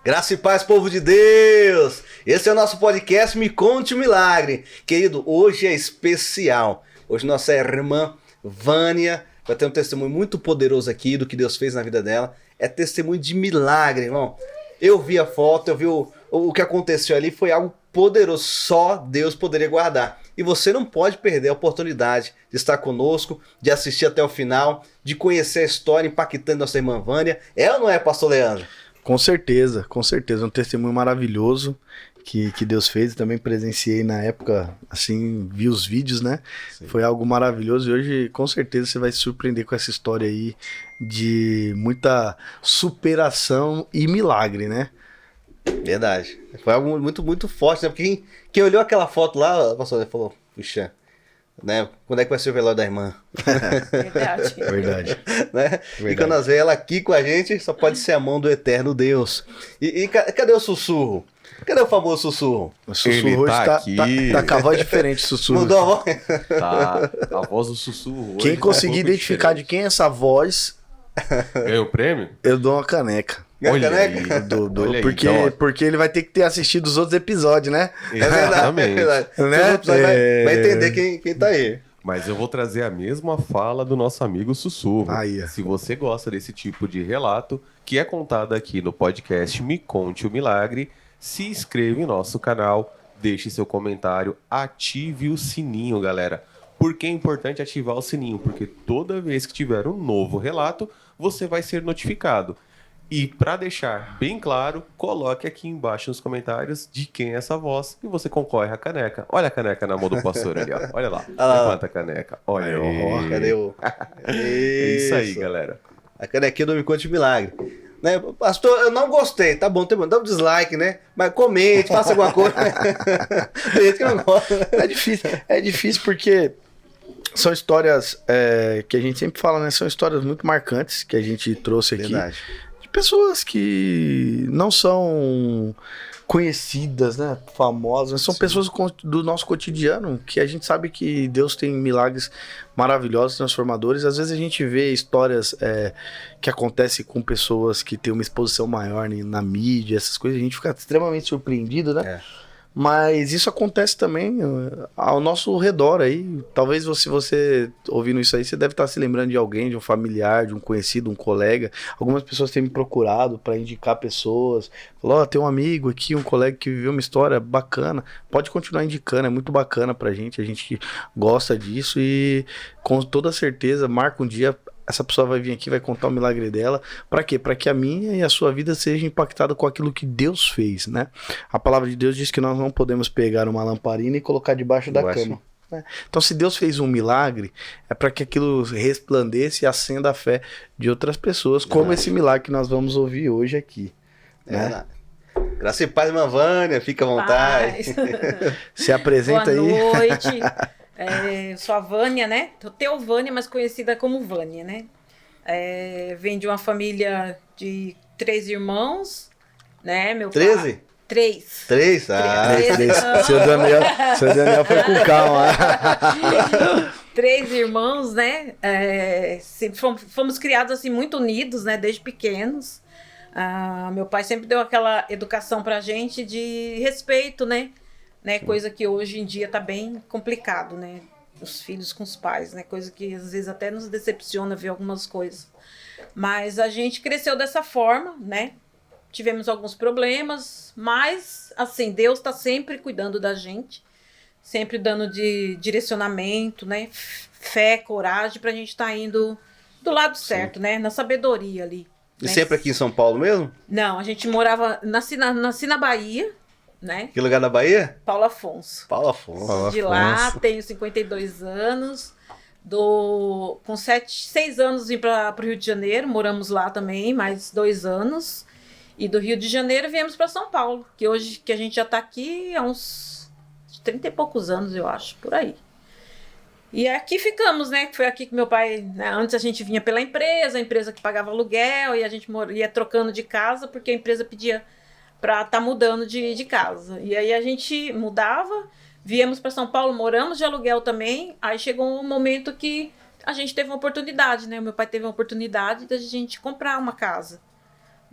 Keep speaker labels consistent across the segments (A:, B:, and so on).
A: Graça e paz, povo de Deus! Esse é o nosso podcast Me Conte um Milagre. Querido, hoje é especial. Hoje nossa irmã Vânia vai ter um testemunho muito poderoso aqui do que Deus fez na vida dela. É testemunho de milagre, irmão. Eu vi a foto, eu vi o que aconteceu ali, foi algo poderoso. Só Deus poderia guardar. E você não pode perder a oportunidade de estar conosco, de assistir até o final, de conhecer a história impactante da nossa irmã Vânia. É ou não é, pastor Leandro?
B: Com certeza. Um testemunho maravilhoso que Deus fez. Eu também presenciei na época, assim, vi os vídeos, né? Sim. Foi algo maravilhoso e hoje, com certeza, você vai se surpreender com essa história aí de muita superação e milagre, né?
A: Verdade. Foi algo muito, muito forte, né? Porque quem olhou aquela foto lá, pastor, falou, puxa, né? Quando é que vai ser o velório da irmã?
B: Verdade.
A: Né? E quando nós vemos ela aqui com a gente, só pode ser a mão do eterno Deus. E cadê o sussurro? Cadê o famoso sussurro?
B: O sussurro hoje tá com a voz diferente, sussurro.
A: Mudou a voz?
C: Tá, a voz do sussurro.
B: Quem conseguir identificar diferente de quem é essa voz...
C: Ganhou o prêmio?
B: Eu dou uma caneca.
A: Olha caneca?
B: Eu dou, porque ele vai ter que ter assistido os outros episódios, né?
C: Exatamente.
A: É verdade. Né? Vai entender quem tá aí.
C: Mas eu vou trazer a mesma fala do nosso amigo Sussurro.
B: Aí.
C: Se você gosta desse tipo de relato, que é contado aqui no podcast Me Conte o Milagre, se inscreva em nosso canal, deixe seu comentário, ative o sininho, galera. Por que é importante ativar o sininho? Porque toda vez que tiver um novo relato, você vai ser notificado. E para deixar bem claro, coloque aqui embaixo nos comentários de quem é essa voz e você concorre à caneca. Olha a caneca na mão do pastor ali, ó. Olha lá. Levanta a caneca. Olha aí.
A: Cadê o...
C: É isso aí, galera.
A: A canequinha do Me Conte Milagre. Né? Pastor, eu não gostei. Tá bom, dá um dislike, né? Mas comente, faça alguma coisa. Tem gente que não gosta.
B: É difícil porque... São histórias que a gente sempre fala, né? São histórias muito marcantes que a gente trouxe aqui.
A: Verdade.
B: De pessoas que não são conhecidas, né? Famosas, mas são Sim. pessoas do nosso cotidiano, que a gente sabe que Deus tem milagres maravilhosos, transformadores. Às vezes a gente vê histórias que acontecem com pessoas que têm uma exposição maior na mídia, essas coisas, a gente fica extremamente surpreendido, né? Mas isso acontece também ao nosso redor aí. Talvez você ouvindo isso aí, você deve estar se lembrando de alguém, de um familiar, de um conhecido, um colega. Algumas pessoas têm me procurado para indicar pessoas. Falou, tem um amigo aqui, um colega que viveu uma história bacana. Pode continuar indicando, é muito bacana pra gente. A gente gosta disso e com toda certeza, marca um dia... Essa pessoa vai vir aqui, vai contar o milagre dela. Para quê? Para que a minha e a sua vida seja impactada com aquilo que Deus fez, né? A palavra de Deus diz que nós não podemos pegar uma lamparina e colocar debaixo da cama. Né? Então, se Deus fez um milagre, é para que aquilo resplandeça e acenda a fé de outras pessoas, como esse milagre que nós vamos ouvir hoje aqui. Né?
A: Graça e paz, irmã Vânia, fica à vontade.
B: Se apresenta aí.
D: Boa noite. Eu sou a Vânia, né? Teovânia, mas conhecida como Vânia, né? Vem de uma família de 3 irmãos, né? Meu
A: 13?
D: Pai... 3.
A: 3? Ah,
B: 3. Seu Daniel foi com calma.
D: 3 irmãos, né? Sempre fomos criados assim, muito unidos, né? Desde pequenos. Meu pai sempre deu aquela educação pra gente de respeito, né? Coisa que hoje em dia tá bem complicado, né? Os filhos com os pais, né? Coisa que às vezes até nos decepciona ver algumas coisas. Mas a gente cresceu dessa forma, né? Tivemos alguns problemas, mas assim, Deus tá sempre cuidando da gente, sempre dando de direcionamento, né? Fé, coragem pra gente tá indo do lado certo, né? Na sabedoria ali.
A: E
D: né?
A: sempre aqui em São Paulo mesmo?
D: Não, a gente morava, nasci na Bahia, né?
A: Que lugar da Bahia?
D: Paulo Afonso.
A: Paulo Afonso.
D: De lá, tenho 52 anos. Com 6 anos vim para o Rio de Janeiro, moramos lá também, mais 2 anos. E do Rio de Janeiro viemos para São Paulo, que hoje que a gente já está aqui há uns 30 e poucos anos, eu acho, por aí. E aqui ficamos, né? Foi aqui que meu pai, né? Antes a gente vinha pela empresa, a empresa que pagava aluguel, e a gente ia trocando de casa, porque a empresa pedia para estar mudando de casa. E aí a gente mudava, viemos para São Paulo, moramos de aluguel também. Aí chegou um momento que a gente teve uma oportunidade, né? O meu pai teve uma oportunidade da gente comprar uma casa,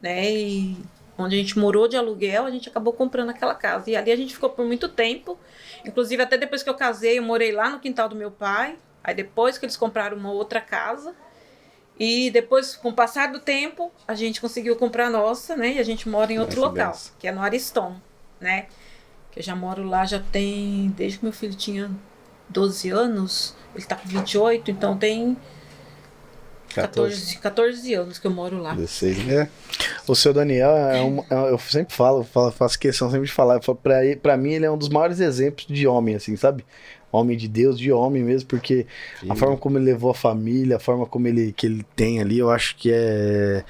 D: né? E onde a gente morou de aluguel, a gente acabou comprando aquela casa. E ali a gente ficou por muito tempo. Inclusive, até depois que eu casei, eu morei lá no quintal do meu pai. Aí depois que eles compraram uma outra casa. E depois, com o passar do tempo, a gente conseguiu comprar a nossa, né? E a gente mora em outro local, que é no Ariston, né? Que eu já moro lá, já tem... Desde que meu filho tinha 12 anos, ele tá com 28, então tem 14 anos que eu moro lá.
A: 16, né?
B: O seu Daniel, eu sempre faço questão sempre de falar. Pra mim, ele é um dos maiores exemplos de homem, assim, sabe? Homem de Deus, de homem mesmo, porque a forma como ele levou a família, a forma como que ele tem ali, eu acho que é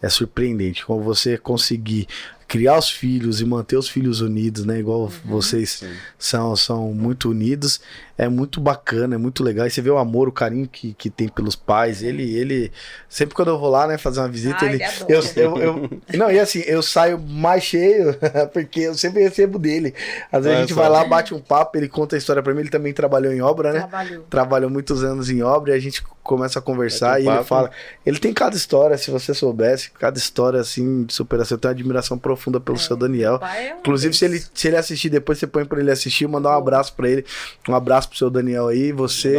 B: surpreendente. Como você conseguir criar os filhos e manter os filhos unidos, né? Igual vocês são muito unidos. É muito bacana, é muito legal. E você vê o amor, o carinho que tem pelos pais. Ele sempre quando eu vou lá, né, fazer uma visita, ele não, e assim, eu saio mais cheio, porque eu sempre recebo dele. Às vezes a gente vai lá, bate um papo, ele conta a história pra mim, ele também trabalhou em obra, né? Trabalhou muitos anos em obra, e a gente começa a conversar e ele fala, ele tem cada história, se você soubesse, cada história assim de superação. Eu tenho uma admiração profunda pelo seu Daniel. Inclusive, se ele assistir depois, você põe pra ele assistir, mandar um abraço pra ele, um abraço pro seu Daniel aí. Você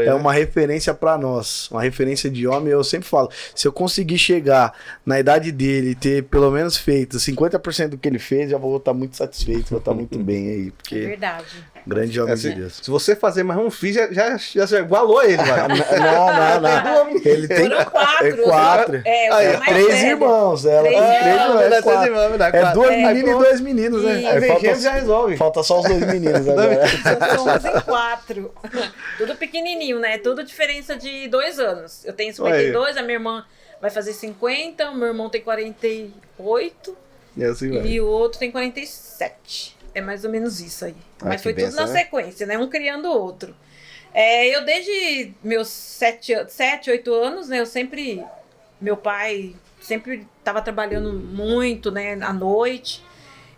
B: é uma referência pra nós, uma referência de homem. Eu sempre falo, se eu conseguir chegar na idade dele e ter pelo menos feito 50% do que ele fez, já vou estar muito satisfeito, vou estar muito bem aí, porque
D: É verdade.
B: grande homem de Deus.
A: Se você fazer mais um filho, já igualou ele, mano.
B: Não. Ele tem quatro.
D: É
B: 3 irmãos. Ela tem 3 irmãos. É 2 meninas e 2 meninos, né?
A: Aí já resolve.
B: Falta só os 2 meninos agora.
D: Nós somos em 4. Tudo pequenininho, né? Tudo diferença de 2 anos. Eu tenho 52, a minha irmã vai fazer 50, o meu irmão tem 48
A: e, assim
D: e o outro tem 47. É mais ou menos isso aí. Mas foi tudo na sequência, né? Um criando o outro. Eu desde meus 7, 8 anos, né? Meu pai sempre estava trabalhando muito, né? À noite.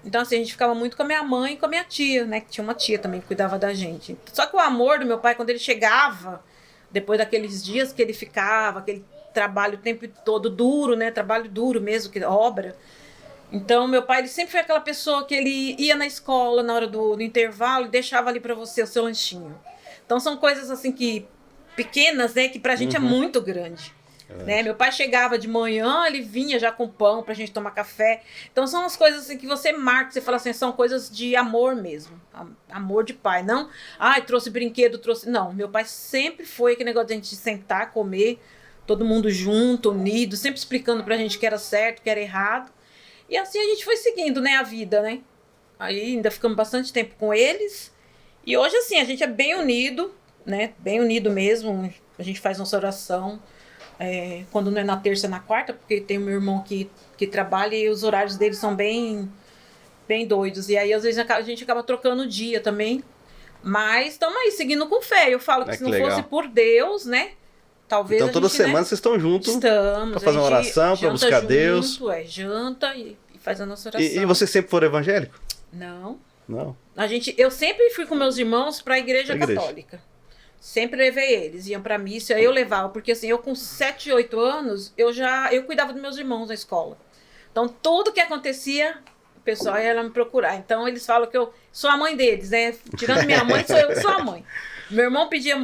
D: Então, assim, a gente ficava muito com a minha mãe e com a minha tia, né? Que tinha uma tia também que cuidava da gente. Só que o amor do meu pai, quando ele chegava, depois daqueles dias que ele ficava, aquele trabalho o tempo todo duro, né? Trabalho duro mesmo, que obra. Então, meu pai, ele sempre foi aquela pessoa que ele ia na escola na hora do intervalo e deixava ali para você o seu lanchinho. Então, são coisas assim que pequenas, né? Que pra gente é muito grande. Né? Meu pai chegava de manhã, ele vinha já com pão pra gente tomar café. Então, são as coisas assim que você marca, você fala assim, são coisas de amor mesmo. Amor de pai. Não, trouxe brinquedo, trouxe... Não, meu pai sempre foi aquele negócio de a gente sentar, comer, todo mundo junto, unido, sempre explicando pra gente que era certo, que era errado. E assim a gente foi seguindo, né, a vida, né? Aí ainda ficamos bastante tempo com eles. E hoje, assim, a gente é bem unido, né? Bem unido mesmo. A gente faz nossa oração. Quando não é na terça, é na quarta, porque tem o meu irmão que trabalha e os horários dele são bem doidos. E aí, às vezes, a gente acaba trocando o dia também. Mas estamos aí, seguindo com fé. Eu falo que se não fosse por Deus, né? Talvez
A: então toda semana vocês estão juntos para fazer uma oração, para buscar Deus.
D: Janta e faz a nossa oração.
A: E você sempre foi evangélico?
D: Não.
A: Eu
D: sempre fui com meus irmãos para a igreja católica. Sempre levei eles, iam pra missa, eu levava, porque assim, eu com 7, 8 anos, eu cuidava dos meus irmãos na escola. Então, tudo que acontecia, o pessoal ia lá me procurar. Então, eles falam que eu sou a mãe deles, né? Tirando minha mãe, sou eu que sou a mãe. Meu irmão perdia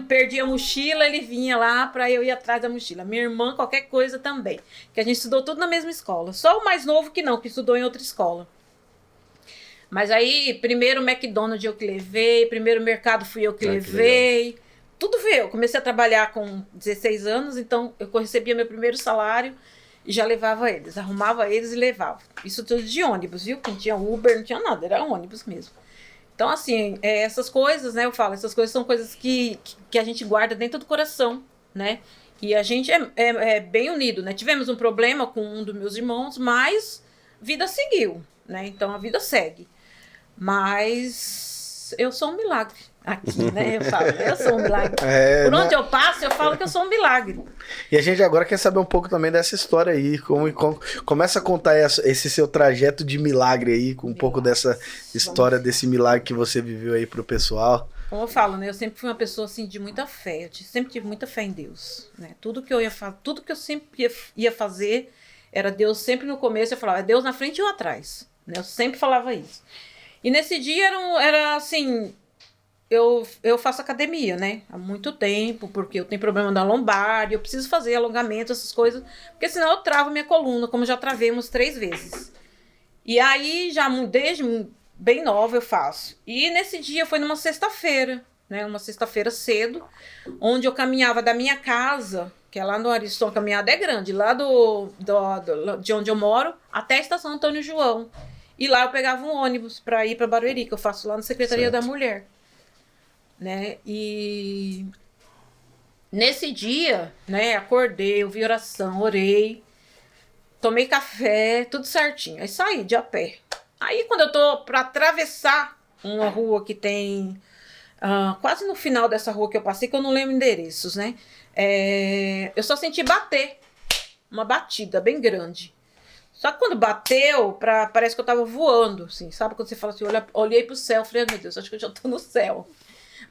D: a mochila, ele vinha lá pra eu ir atrás da mochila. Minha irmã, qualquer coisa também. Que a gente estudou tudo na mesma escola. Só o mais novo que estudou em outra escola. Mas aí, primeiro o McDonald's eu que levei, primeiro o mercado fui eu que levei. Tudo veio. Eu comecei a trabalhar com 16 anos, então eu recebia meu primeiro salário e já levava eles. Arrumava eles e levava. Isso tudo de ônibus, viu? Não tinha Uber, não tinha nada, era ônibus mesmo. Então, assim, essas coisas, né? Eu falo, essas coisas são coisas que a gente guarda dentro do coração, né? E a gente é bem unido, né? Tivemos um problema com um dos meus irmãos, mas a vida seguiu, né? Então, a vida segue. Mas eu sou um milagre. Aqui, né? Eu falo, eu sou um milagre. Por onde eu passo, eu falo que eu sou um milagre.
B: E a gente agora quer saber um pouco também dessa história aí. Começa a contar esse seu trajeto de milagre aí, com um pouco dessa história, desse milagre que você viveu aí pro pessoal.
D: Como eu falo, né? Eu sempre fui uma pessoa assim de muita fé. Eu sempre tive muita fé em Deus, né? Tudo que eu sempre ia fazer, era Deus sempre no começo, eu falava, é Deus na frente ou atrás, né? Eu sempre falava isso. E nesse dia era assim, eu faço academia, né? Há muito tempo, porque eu tenho problema da lombar, e eu preciso fazer alongamento, essas coisas, porque senão eu travo minha coluna, como já travei umas 3 vezes. E aí, já desde bem nova eu faço. E nesse dia foi numa sexta-feira, né? Uma sexta-feira cedo, onde eu caminhava da minha casa, que é lá no Ariston, a caminhada é grande, lá de onde eu moro, até a estação Antônio João. E lá eu pegava um ônibus para ir para Barueri, que eu faço lá na Secretaria da Mulher. Né? E nesse dia, né, acordei, ouvi oração, orei, tomei café, tudo certinho. Aí saí de a pé. Aí quando eu tô para atravessar uma rua que tem quase no final dessa rua que eu passei, que eu não lembro endereços, né? Eu só senti bater, uma batida bem grande. Só que quando bateu, parece que eu tava voando, assim, sabe? Quando você fala assim, olhei pro céu, falei, meu Deus, acho que eu já tô no céu.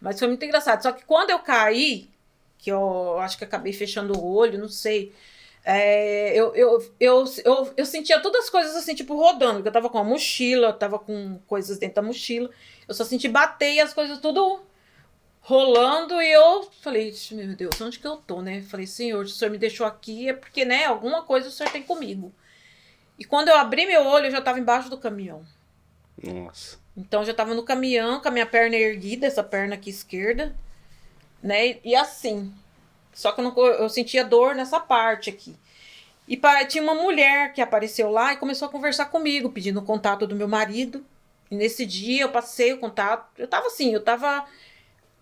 D: Mas foi muito engraçado. Só que quando eu caí, que eu acho que acabei fechando o olho, não sei, eu sentia todas as coisas assim, tipo, rodando. Porque eu tava com a mochila, eu tava com coisas dentro da mochila. Eu só senti bater e as coisas tudo rolando. E eu falei, meu Deus, onde que eu tô, né? Falei, Senhor, se o Senhor me deixou aqui é porque, né, alguma coisa o Senhor tem comigo. E quando eu abri meu olho, eu já tava embaixo do caminhão.
A: Nossa.
D: Então eu já tava no caminhão, com a minha perna erguida, essa perna aqui esquerda, né? E assim. Só que eu sentia dor nessa parte aqui. E tinha uma mulher que apareceu lá e começou a conversar comigo, pedindo o contato do meu marido. E nesse dia eu passei o contato.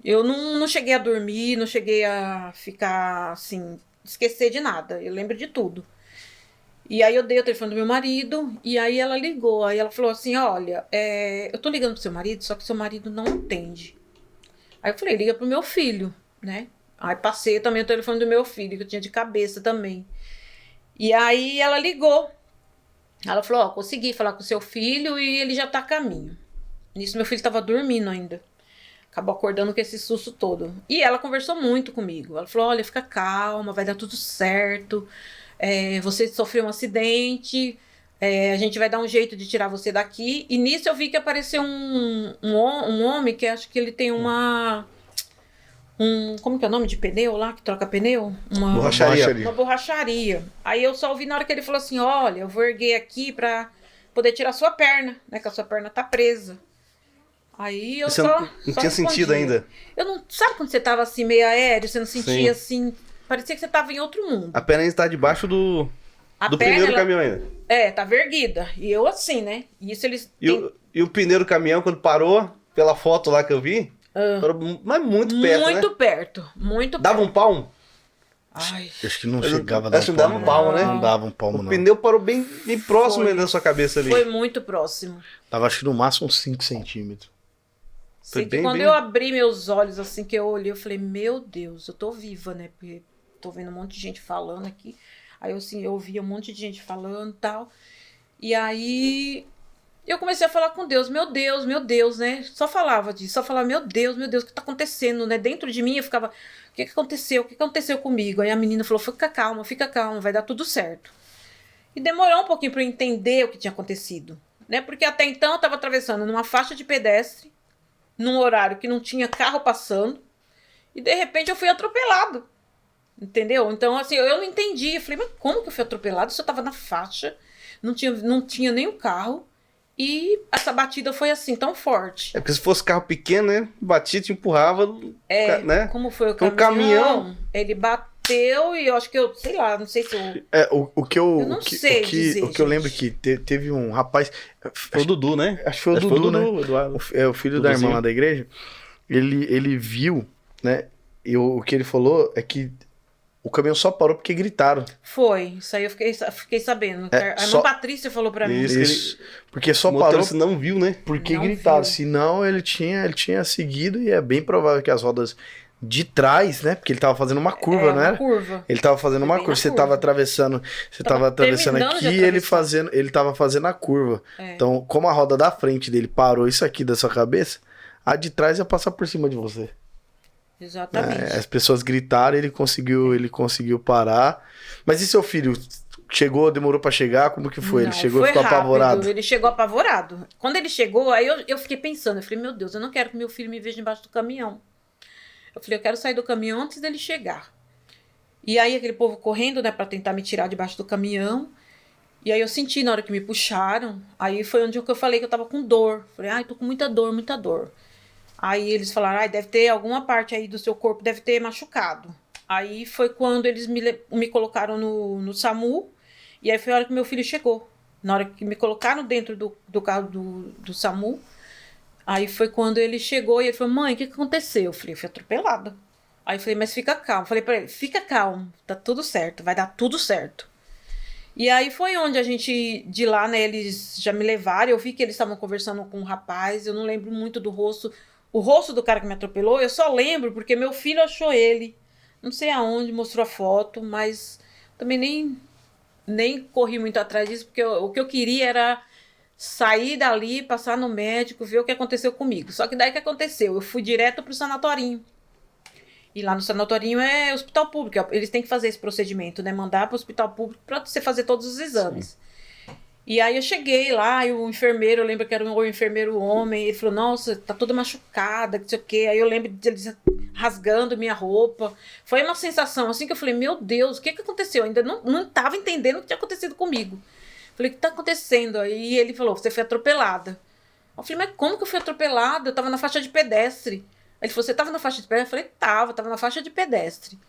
D: Eu não cheguei a dormir, não cheguei a ficar assim, esquecer de nada. Eu lembro de tudo. E aí eu dei o telefone do meu marido, e aí ela ligou. Aí ela falou assim, olha, eu tô ligando pro seu marido, só que seu marido não atende. Aí eu falei, liga pro meu filho, né? Aí passei também o telefone do meu filho, que eu tinha de cabeça também. E aí ela ligou. Ela falou, consegui falar com o seu filho e ele já tá a caminho. Nisso meu filho tava dormindo ainda. Acabou acordando com esse susto todo. E ela conversou muito comigo. Ela falou, olha, fica calma, vai dar tudo certo. Você sofreu um acidente, a gente vai dar um jeito de tirar você daqui. E nisso eu vi que apareceu um homem que acho que ele tem como que é o nome de pneu lá, que troca pneu? Uma borracharia. Aí eu só ouvi na hora que ele falou assim, olha, eu vou erguer aqui pra poder tirar sua perna, né, que a sua perna tá presa. Aí eu
A: não tinha sentido ainda?
D: Sabe quando você tava assim meio aéreo, você não sentia assim... Parecia que você tava em outro mundo.
A: A perna ainda tá debaixo do pneu do caminhão ainda.
D: Tava erguida. E eu assim, né? Isso eles...
A: E o pneu do caminhão, quando parou, pela foto lá que eu vi, parou, mas muito perto,
D: muito
A: né?
D: perto. Muito
A: Dava
D: perto.
A: um palmo?
B: Acho que não chegava a dar
A: um palmo. Acho que dava um palmo, né?
B: Não dava um palmo, não.
A: O pneu parou bem próximo ainda da sua cabeça ali.
D: Foi muito próximo.
B: Tava, acho que no máximo uns 5 centímetros.
D: Sei que quando eu abri meus olhos, assim, que eu olhei, eu falei, meu Deus, eu tô viva, né? Porque tô vendo um monte de gente falando aqui. Aí, assim, eu ouvia um monte de gente falando e tal. E aí, eu comecei a falar com Deus, meu Deus, né? Só falava disso, só falava, meu Deus, o que tá acontecendo, né? Dentro de mim, eu ficava, o que aconteceu? O que aconteceu comigo? Aí a menina falou, fica calma, vai dar tudo certo. E demorou um pouquinho pra eu entender o que tinha acontecido, né? Porque até então eu tava atravessando numa faixa de pedestre, num horário que não tinha carro passando, e de repente eu fui atropelado. Entendeu? Então, assim, eu não entendi. Eu falei, mas como que eu fui atropelado? Se eu tava na faixa, não tinha nenhum carro, e essa batida foi assim, tão forte.
A: Porque se fosse carro pequeno, né? Batia, te empurrava, né?
D: Como foi o
A: caminhão?
D: caminhão? Ele bateu e eu acho que sei lá, não sei se eu...
B: O que eu
D: não sei dizer,
B: o que eu lembro que teve um rapaz...
A: Foi o Dudu, né?
B: Acho que foi o Dudu, né?
A: Eduardo.
B: O filho da irmã lá da igreja. Ele viu, né? E o que ele falou é que o caminhão só parou porque gritaram.
D: Foi, isso aí eu fiquei sabendo. A irmã Patrícia falou pra mim.
B: Isso. Porque só
A: o
B: parou...
A: motorista não viu, né?
B: Porque
D: não
B: gritaram.
D: viu.
B: Senão ele tinha seguido, e é bem provável que as rodas de trás, né? Porque ele tava fazendo uma curva, não era?
D: Curva.
B: Ele tava fazendo uma curva. Você tava atravessando aqui e ele tava fazendo a curva. Então, como a roda da frente dele parou isso aqui da sua cabeça, a de trás ia passar por cima de você.
D: Exatamente.
B: As pessoas gritaram, ele conseguiu parar. Mas e seu filho? chegou, demorou pra chegar? Como que foi? Ele
D: Não,
B: chegou e
D: foi
B: ficou
D: rápido,
B: apavorado?
D: Ele chegou apavorado. Quando ele chegou, aí eu fiquei pensando, eu falei, meu Deus, eu não quero que meu filho me veja embaixo do caminhão. Eu falei, eu quero sair do caminhão antes dele chegar. E aí aquele povo correndo, né, pra tentar me tirar debaixo do caminhão. E aí eu senti na hora que me puxaram, aí foi onde eu falei que eu tava com dor. Falei, ai, tô com muita dor, muita dor. Aí eles falaram, ai, deve ter alguma parte aí do seu corpo, deve ter machucado. Aí foi quando eles me colocaram no SAMU, e aí foi a hora que meu filho chegou. Na hora que me colocaram dentro do carro do SAMU, aí foi quando ele chegou e ele falou, mãe, o que aconteceu? Eu falei, eu fui atropelada. Aí eu falei, mas fica calmo. Falei pra ele, fica calmo, tá tudo certo, vai dar tudo certo. E aí foi onde a gente, de lá, né, eles já me levaram, eu vi que eles estavam conversando com um rapaz, eu não lembro muito do rosto. O rosto do cara que me atropelou, eu só lembro porque meu filho achou ele. Não sei aonde, mostrou a foto, mas também nem corri muito atrás disso, porque o que eu queria era sair dali, passar no médico, ver o que aconteceu comigo. Só que daí o que aconteceu? Eu fui direto pro sanatorinho. E lá no sanatorinho é hospital público, eles têm que fazer esse procedimento, né? Mandar pro hospital público para você fazer todos os exames. Sim. E aí eu cheguei lá, e o enfermeiro, eu lembro que era um enfermeiro homem, ele falou, nossa, tá toda machucada, não sei o quê. Aí eu lembro deles rasgando minha roupa. Foi uma sensação assim que eu falei, meu Deus, o que aconteceu? Eu ainda não tava entendendo o que tinha acontecido comigo. Falei, o que tá acontecendo? Aí ele falou, você foi atropelada. Eu falei, mas como que eu fui atropelada? Eu tava na faixa de pedestre. Aí ele falou, você tava na faixa de pedestre? Eu falei, tava na faixa de pedestre.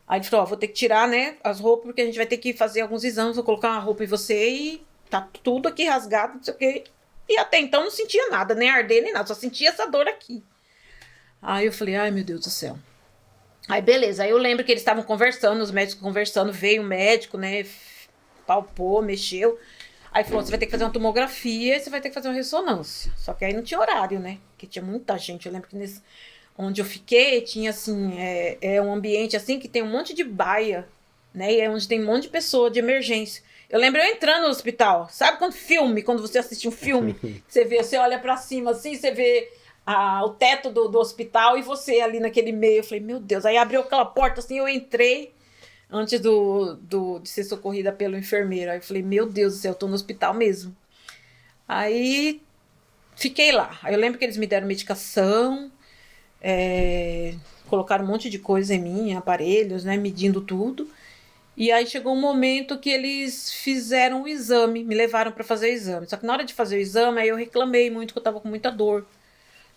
D: Aí ele falou, vou ter que tirar, né, as roupas, porque a gente vai ter que fazer alguns exames, vou colocar uma roupa em você e tá tudo aqui rasgado, não sei o quê. E até então não sentia nada, nem arder, nem nada, só sentia essa dor aqui. Aí eu falei, ai meu Deus do céu. Aí beleza, aí eu lembro que eles estavam conversando, os médicos conversando, veio o médico, né, palpou, mexeu. Aí falou, você vai ter que fazer uma tomografia e você vai ter que fazer uma ressonância. Só que aí não tinha horário, né, porque tinha muita gente. Eu lembro que onde eu fiquei, tinha assim, um ambiente assim que tem um monte de baia, né, e é onde tem um monte de pessoa de emergência. Eu lembro eu entrando no hospital. Sabe quando você assiste um filme, você olha pra cima assim, você vê o teto do hospital e você ali naquele meio. Eu falei, meu Deus. Aí abriu aquela porta assim, eu entrei antes de ser socorrida pelo enfermeiro. Aí eu falei, meu Deus do céu, eu tô no hospital mesmo. Aí fiquei lá. Aí eu lembro que eles me deram medicação, colocaram um monte de coisa em mim, aparelhos, né, medindo tudo. E aí chegou um momento que eles fizeram o exame, me levaram para fazer o exame. Só que na hora de fazer o exame, aí eu reclamei muito, que eu tava com muita dor.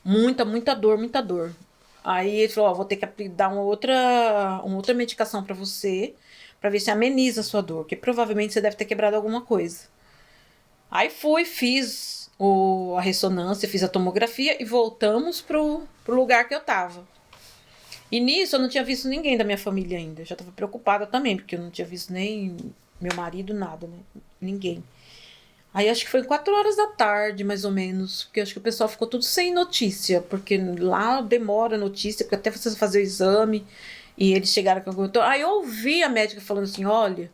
D: Muita dor, muita dor. Aí ele falou, vou ter que dar uma outra medicação para você, para ver se ameniza a sua dor, porque provavelmente você deve ter quebrado alguma coisa. Aí fiz a ressonância, fiz a tomografia e voltamos pro lugar que eu tava. E nisso eu não tinha visto ninguém da minha família ainda. Eu já estava preocupada também, porque eu não tinha visto nem meu marido, nada, né? Ninguém. Aí acho que foi 4 horas da tarde, mais ou menos. Porque acho que o pessoal ficou tudo sem notícia. Porque lá demora a notícia, porque até você fazer o exame. E eles chegaram com algum... Aí eu ouvi a médica falando assim, olha...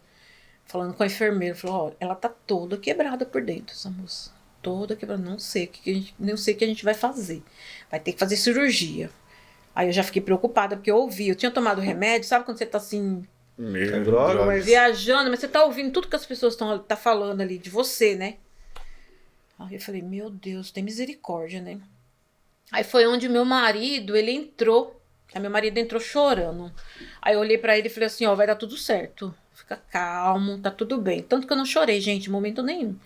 D: Falando com a enfermeira, falou, olha, ela tá toda quebrada por dentro, essa moça. Toda quebrada. Não sei o que a gente vai fazer. Vai ter que fazer cirurgia. Aí eu já fiquei preocupada, porque eu ouvi. Eu tinha tomado remédio, sabe quando você tá assim...
A: droga, mas...
D: viajando, mas você tá ouvindo tudo que as pessoas tá falando ali de você, né? Aí eu falei, meu Deus, tem misericórdia, né? Aí foi onde meu marido, ele entrou. Aí meu marido entrou chorando. Aí eu olhei pra ele e falei assim, vai dar tudo certo. Fica calmo, tá tudo bem. Tanto que eu não chorei, gente, em momento nenhum.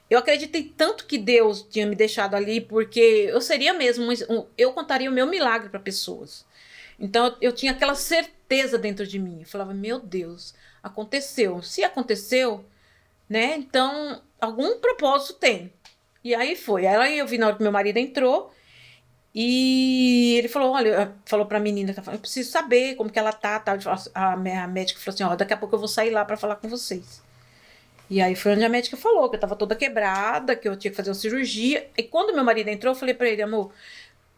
D: Eu acreditei tanto que Deus tinha me deixado ali, porque eu seria mesmo, eu contaria o meu milagre para pessoas. Então eu tinha aquela certeza dentro de mim. Eu falava, meu Deus, aconteceu. Se aconteceu, né, então algum propósito tem. E aí foi. Aí eu vi na hora que meu marido entrou e ele falou, olha, falou pra menina, eu preciso saber como que ela tá. A médica falou assim, daqui a pouco eu vou sair lá para falar com vocês. E aí foi onde a médica falou que eu tava toda quebrada, que eu tinha que fazer uma cirurgia. E quando meu marido entrou, eu falei pra ele, amor,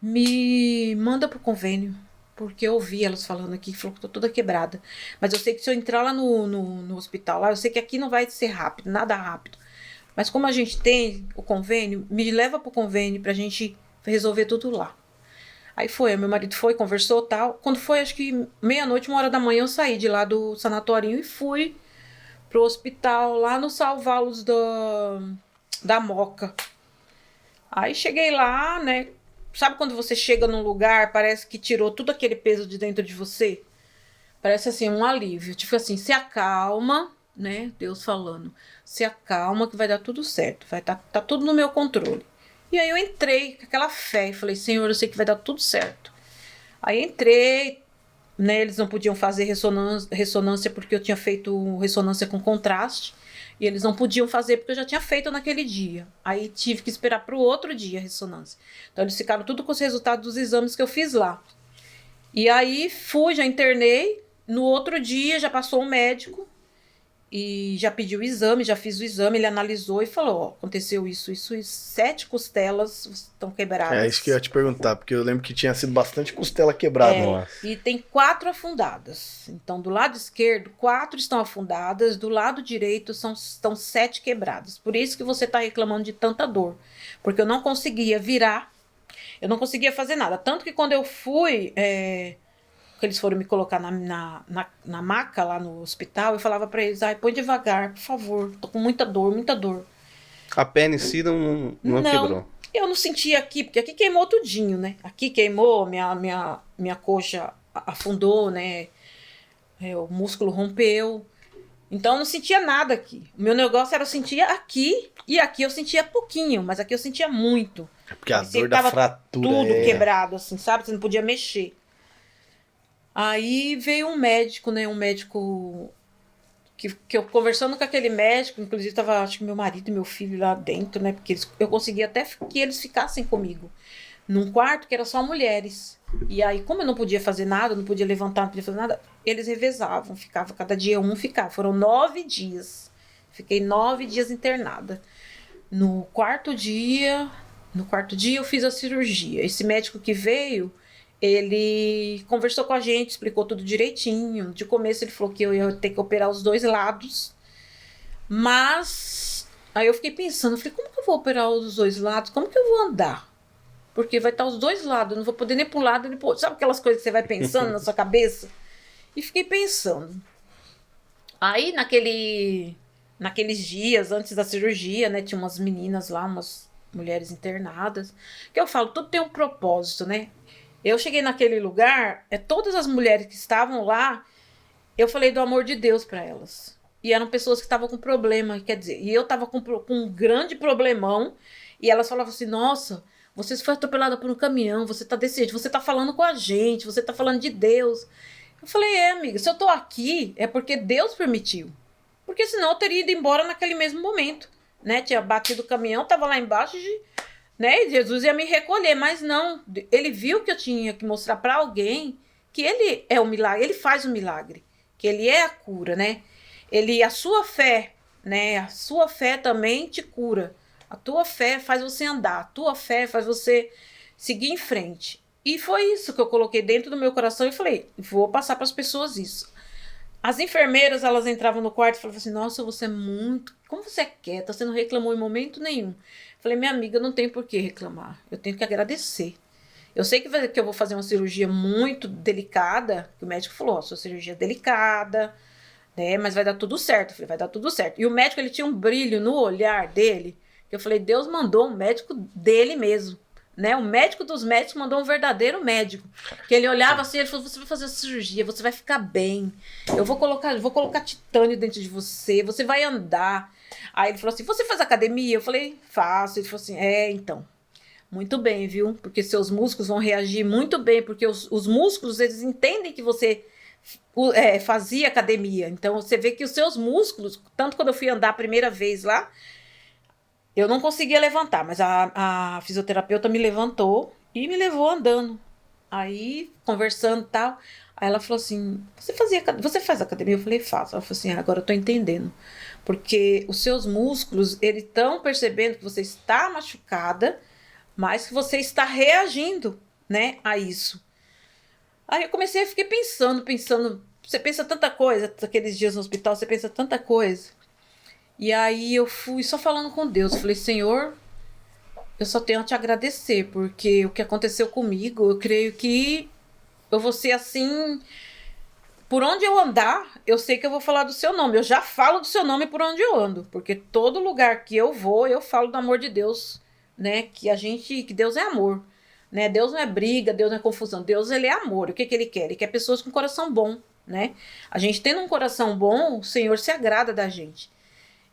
D: me manda pro convênio. Porque eu ouvi elas falando aqui, falou que eu tô toda quebrada. Mas eu sei que se eu entrar lá no hospital, lá, eu sei que aqui não vai ser rápido, nada rápido. Mas como a gente tem o convênio, me leva pro convênio pra gente resolver tudo lá. Aí meu marido foi, conversou e tal. Quando foi, acho que 00:30, 1h da manhã, eu saí de lá do sanatório e fui pro hospital lá no Salvalos da Moca. Aí cheguei lá, né? Sabe quando você chega num lugar, parece que tirou tudo aquele peso de dentro de você? Parece assim, um alívio. Tipo assim, se acalma, né? Deus falando. Se acalma que vai dar tudo certo. Vai tá tudo no meu controle. E aí eu entrei com aquela fé e falei, Senhor, eu sei que vai dar tudo certo. Aí entrei, né? Eles não podiam fazer ressonância porque eu tinha feito ressonância com contraste. E eles não podiam fazer porque eu já tinha feito naquele dia. Aí tive que esperar para o outro dia a ressonância. Então eles ficaram tudo com os resultados dos exames que eu fiz lá. E aí fui, já internei. No outro dia já passou um médico e já pediu o exame, já fiz o exame, ele analisou e falou, ó, aconteceu isso, 7 costelas estão quebradas.
B: É isso que eu ia te perguntar, porque eu lembro que tinha sido bastante costela quebrada.
D: E tem 4 afundadas. Então, do lado esquerdo, 4 estão afundadas, do lado direito estão 7 quebradas. Por isso que você está reclamando de tanta dor. Porque eu não conseguia virar, eu não conseguia fazer nada. Tanto que quando eu fui... que eles foram me colocar na maca lá no hospital, eu falava pra eles, põe devagar, por favor, tô com muita dor, muita dor.
A: A perna em si não quebrou?
D: Eu não sentia aqui, porque aqui queimou tudinho, né? Aqui queimou, minha coxa afundou, né? O músculo rompeu. Então eu não sentia nada aqui. O meu negócio era eu sentia aqui, e aqui eu sentia pouquinho, mas aqui eu sentia muito.
B: É porque a dor da fratura
D: tudo quebrado, assim, sabe? Você não podia mexer. Aí veio um médico, né? Um médico que eu conversando com aquele médico, inclusive tava, acho que meu marido e meu filho lá dentro, né? Porque eu conseguia até que eles ficassem comigo. Num quarto que era só mulheres. E aí, como eu não podia fazer nada, não podia levantar, não podia fazer nada, eles revezavam, ficava, cada dia um ficava. Foram 9 dias. Fiquei 9 dias internada. No quarto dia eu fiz a cirurgia. Esse médico que veio, ele conversou com a gente, explicou tudo direitinho. De começo ele falou que eu ia ter que operar os 2 lados. Mas aí eu fiquei pensando, falei, como que eu vou operar os 2 lados? Como que eu vou andar? Porque vai estar os 2 lados, eu não vou poder nem para um lado nem para o outro. Sabe aquelas coisas que você vai pensando na sua cabeça? E fiquei pensando. Aí naqueles dias antes da cirurgia, né, tinha umas meninas lá, umas mulheres internadas, que eu falo, tudo tem um propósito, né? Eu cheguei naquele lugar, todas as mulheres que estavam lá, eu falei do amor de Deus para elas. E eram pessoas que estavam com problema, quer dizer, e eu tava com um grande problemão, e elas falavam assim, nossa, você foi atropelada por um caminhão, você tá desse jeito, você tá falando com a gente, você tá falando de Deus. Eu falei, amiga, se eu tô aqui, é porque Deus permitiu. Porque senão eu teria ido embora naquele mesmo momento, né? Tinha batido o caminhão, tava lá embaixo né? Jesus ia me recolher, mas não. Ele viu que eu tinha que mostrar para alguém que ele é o milagre, ele faz o milagre, que ele é a cura, né? A sua fé, né? A sua fé também te cura. A tua fé faz você andar, a tua fé faz você seguir em frente. E foi isso que eu coloquei dentro do meu coração e falei, vou passar para as pessoas isso. As enfermeiras, elas entravam no quarto e falavam assim, nossa, você é muito... Como você é quieta, você não reclamou em momento nenhum. Falei, minha amiga, não tem por que reclamar. Eu tenho que agradecer. Eu sei que eu vou fazer uma cirurgia muito delicada, que o médico falou, sua cirurgia é delicada, né? Mas vai dar tudo certo. Eu falei, vai dar tudo certo. E o médico, ele tinha um brilho no olhar dele, que eu falei, Deus mandou um médico dele mesmo. Né? O médico dos médicos mandou um verdadeiro médico. Que ele olhava assim, ele falou, você vai fazer a cirurgia, você vai ficar bem. Eu vou colocar titânio dentro de você, você vai andar. Aí ele falou assim, você faz academia? Eu falei, faço. Ele falou assim, então, muito bem, viu? Porque seus músculos vão reagir muito bem, porque os músculos, eles entendem que você fazia academia. Então, você vê que os seus músculos, tanto quando eu fui andar a primeira vez lá, eu não conseguia levantar, mas a fisioterapeuta me levantou e me levou andando. Aí, conversando e tal, aí ela falou assim, você faz academia? Eu falei, faço. Ela falou assim, agora eu tô entendendo. Porque os seus músculos, eles estão percebendo que você está machucada, mas que você está reagindo, né, a isso. Aí eu fiquei pensando, você pensa tanta coisa, aqueles dias no hospital, você pensa tanta coisa. E aí eu fui só falando com Deus, eu falei, Senhor, eu só tenho a te agradecer, porque o que aconteceu comigo, eu creio que eu vou ser assim... por onde eu andar, eu sei que eu vou falar do seu nome. Eu já falo do seu nome por onde eu ando. Porque todo lugar que eu vou, eu falo do amor de Deus, né? Que Deus é amor, né? Deus não é briga, Deus não é confusão. Deus, ele é amor. O que Ele quer? Ele quer pessoas com coração bom, né? A gente tendo um coração bom, o Senhor se agrada da gente.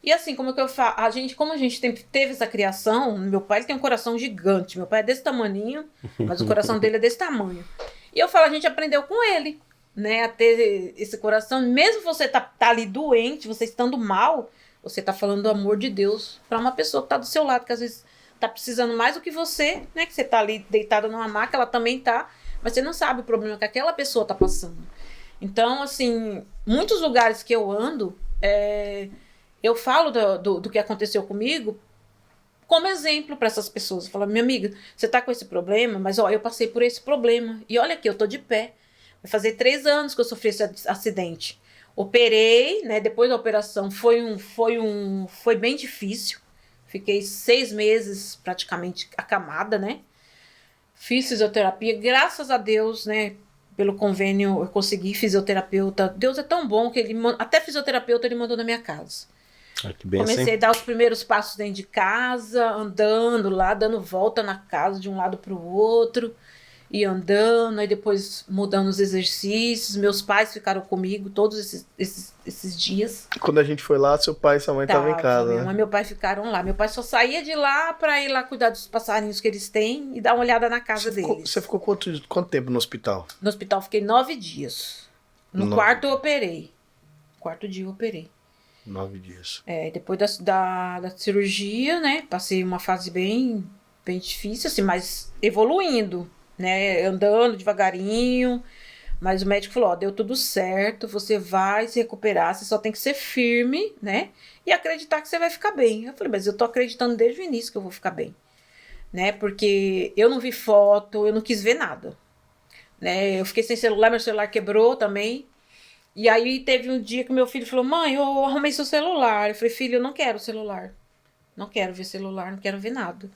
D: E assim, como que eu falo, como a gente teve essa criação, meu pai ele tem um coração gigante. Meu pai é desse tamaninho, mas o coração dele é desse tamanho. E eu falo, a gente aprendeu com ele, né, a ter esse coração. Mesmo você tá ali doente, você estando mal, você tá falando do amor de Deus para uma pessoa que tá do seu lado, que às vezes tá precisando mais do que você, né, que você tá ali deitada numa maca, ela também tá, mas você não sabe o problema que aquela pessoa tá passando. Então, assim, muitos lugares que eu ando, eu falo do que aconteceu comigo como exemplo para essas pessoas. Eu falo, minha amiga, você tá com esse problema, mas ó, eu passei por esse problema. E olha aqui, eu tô de pé. Vai fazer 3 anos que eu sofri esse acidente. Operei, né? Depois da operação foi bem difícil. Fiquei 6 meses praticamente acamada, né? Fiz fisioterapia, graças a Deus, né? Pelo convênio eu consegui fisioterapeuta. Deus é tão bom que até fisioterapeuta ele mandou na minha casa.
A: Que benção,
D: comecei
A: hein?
D: a dar os primeiros passos dentro de casa, andando lá, dando volta na casa de um lado para o outro, e andando, aí depois mudando os exercícios. Meus pais ficaram comigo todos esses dias.
B: Quando a gente foi lá, seu pai e sua mãe estavam em casa,
D: Minha
B: né?
D: mãe e meu pai ficaram lá. Meu pai só saía de lá para ir lá cuidar dos passarinhos que eles têm e dar uma olhada na casa deles.
B: Você ficou quanto tempo no hospital?
D: No hospital fiquei 9 dias. No quarto eu operei. Quarto dia eu operei.
B: 9 dias.
D: Depois da cirurgia, né? Passei uma fase bem difícil, assim, mas evoluindo, né? Andando devagarinho. Mas o médico falou, ó, deu tudo certo, você vai se recuperar, você só tem que ser firme, né? E acreditar que você vai ficar bem. Eu falei, mas eu tô acreditando desde o início que eu vou ficar bem, né? Porque eu não vi foto, eu não quis ver nada, né? Eu fiquei sem celular, meu celular quebrou também. E aí teve um dia que meu filho falou, mãe, eu arrumei seu celular. Eu falei, filho, eu não quero celular. Não quero ver celular, não quero ver nada.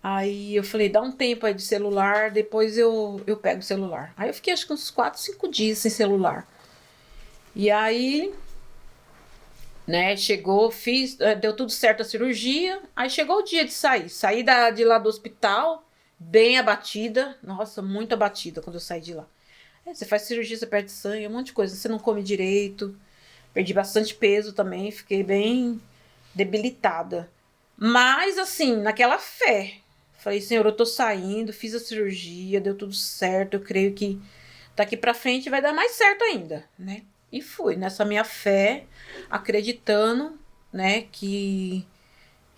D: Aí eu falei, dá um tempo aí de celular, depois eu pego o celular. Aí eu fiquei acho que uns 4, 5 dias sem celular. E aí, né, chegou, deu tudo certo a cirurgia. Aí chegou o dia de sair. Saí de lá do hospital, bem abatida. Nossa, muito abatida quando eu saí de lá. Você faz cirurgia, você perde sangue, um monte de coisa. Você não come direito. Perdi bastante peso também, fiquei bem debilitada. Mas, assim, naquela fé. Falei, Senhor, eu tô saindo, fiz a cirurgia, deu tudo certo. Eu creio que daqui pra frente vai dar mais certo ainda, né? E fui nessa minha fé, acreditando, né, que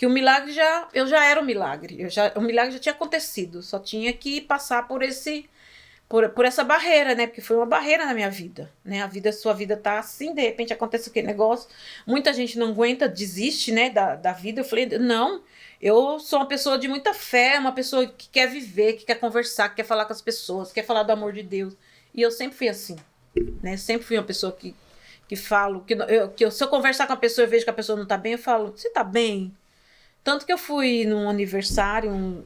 D: o milagre eu já era um milagre. O milagre já tinha acontecido. Só tinha que passar por essa barreira, né? Porque foi uma barreira na minha vida, né? Sua vida tá assim, de repente acontece aquele negócio. Muita gente não aguenta, desiste, né, da vida. Eu falei, não, eu sou uma pessoa de muita fé, uma pessoa que quer viver, que quer conversar, que quer falar com as pessoas, que quer falar do amor de Deus. E eu sempre fui assim, né? Sempre fui uma pessoa que falo, se eu conversar com a pessoa e vejo que a pessoa não tá bem, eu falo, você tá bem? Tanto que eu fui num aniversário,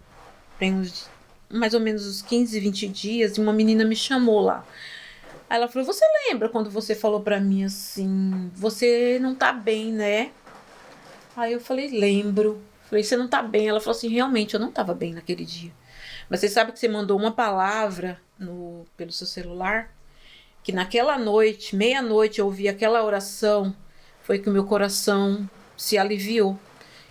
D: tem uns mais ou menos uns 15, 20 dias, e uma menina me chamou lá. Aí ela falou, você lembra quando você falou pra mim assim, você não tá bem, né? Aí eu falei, lembro. Falei, você não tá bem. Ela falou assim, realmente, eu não tava bem naquele dia. Mas você sabe que você mandou uma palavra pelo seu celular? Que naquela noite, meia-noite, eu ouvi aquela oração, foi que o meu coração se aliviou.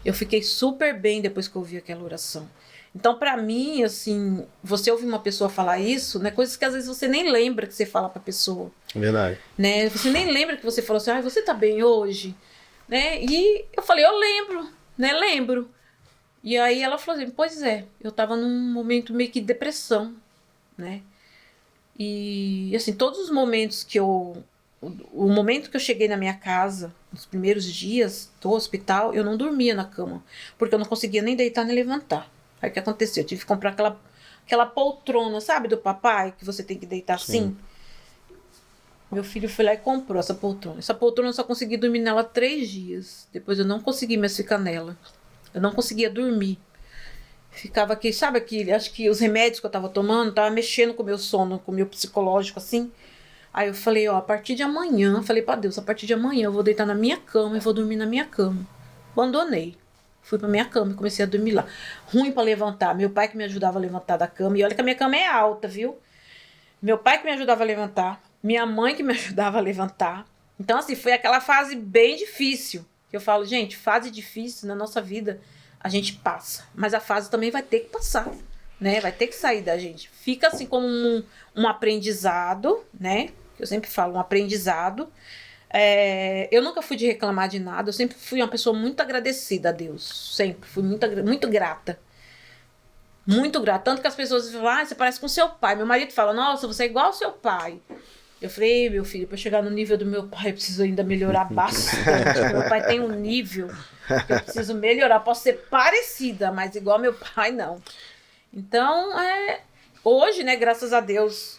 D: Eu fiquei super bem depois que eu ouvi aquela oração. Então, pra mim, assim, você ouvir uma pessoa falar isso, né? Coisas que às vezes você nem lembra que você fala pra pessoa.
B: Verdade.
D: Né? Você nem lembra que você falou assim, você tá bem hoje? Né? E eu falei, eu lembro, né? Lembro. E aí ela falou assim, pois é, eu tava num momento meio que de depressão, né? E, assim, todos os momentos o momento que eu cheguei na minha casa, nos primeiros dias do hospital, eu não dormia na cama, porque eu não conseguia nem deitar nem levantar. Aí o que aconteceu? Eu tive que comprar aquela poltrona, sabe, do papai, que você tem que deitar assim. Meu filho foi lá e comprou essa poltrona. Essa poltrona eu só consegui dormir nela 3 dias. Depois eu não consegui mais ficar nela. Eu não conseguia dormir. Ficava aqui, sabe acho que os remédios que eu tava tomando, tava mexendo com o meu sono, com o meu psicológico, assim. Aí eu falei, ó, a partir de amanhã, falei pra Deus, a partir de amanhã eu vou deitar na minha cama e vou dormir na minha cama. Abandonei. Fui pra minha cama e comecei a dormir lá. Ruim pra levantar. Meu pai que me ajudava a levantar da cama. E olha que a minha cama é alta, viu? Meu pai que me ajudava a levantar. Minha mãe que me ajudava a levantar. Então, assim, foi aquela fase bem difícil. Que eu falo, gente, fase difícil na nossa vida, a gente passa. Mas a fase também vai ter que passar, né? Vai ter que sair da gente. Fica, assim, como um aprendizado, né? Eu sempre falo, um aprendizado. Eu nunca fui de reclamar de nada. Eu sempre fui uma pessoa muito agradecida a Deus. Sempre. Fui muito grata. Muito grata. Tanto que as pessoas falam, você parece com seu pai. Meu marido fala, nossa, você é igual ao seu pai. Eu falei, meu filho, para chegar no nível do meu pai, eu preciso ainda melhorar bastante. Meu pai tem um nível que eu preciso melhorar. Posso ser parecida, mas igual meu pai, não. Então, hoje, né, graças a Deus,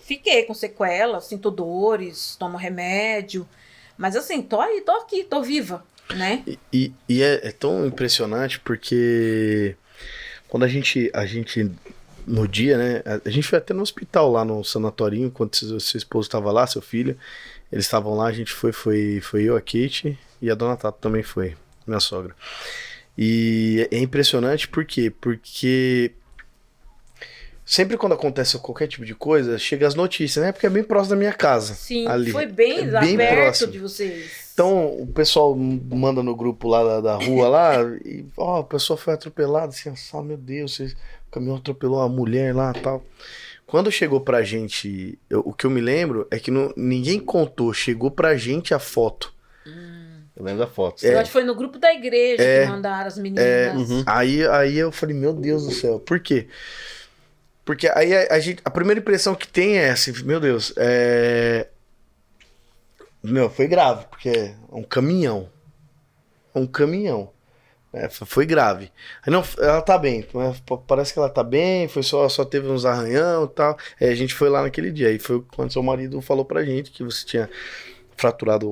D: fiquei com sequelas, sinto dores, tomo remédio. Mas assim, tô aqui, tô viva, né?
B: E é tão impressionante porque quando a gente no dia, né? A gente foi até no hospital lá no sanatorinho, quando seu esposo estava lá, seu filho. Eles estavam lá, a gente foi eu, a Kate e a dona Tata também foi, minha sogra. E é impressionante por quê? Porque sempre quando acontece qualquer tipo de coisa, chega as notícias, né? Porque é bem próximo da minha casa.
D: Sim,
B: ali.
D: foi bem perto próximo de vocês.
B: Então, o pessoal manda no grupo lá da rua lá, e a pessoa foi atropelada, assim, meu Deus, o caminhão atropelou a mulher lá e tal. Quando chegou pra gente, o que eu me lembro é que ninguém contou, chegou pra gente a foto.
A: Eu lembro da foto.
D: Eu acho que foi no grupo da igreja que mandaram as meninas.
B: Aí eu falei, meu Deus do céu, por quê? Porque aí a primeira impressão que tem é assim, meu Deus, foi grave, porque é um caminhão. Foi grave. Aí não, ela tá bem, parece que ela tá bem, foi só teve uns arranhão e tal. Aí a gente foi lá naquele dia, aí foi quando seu marido falou pra gente que você tinha fraturado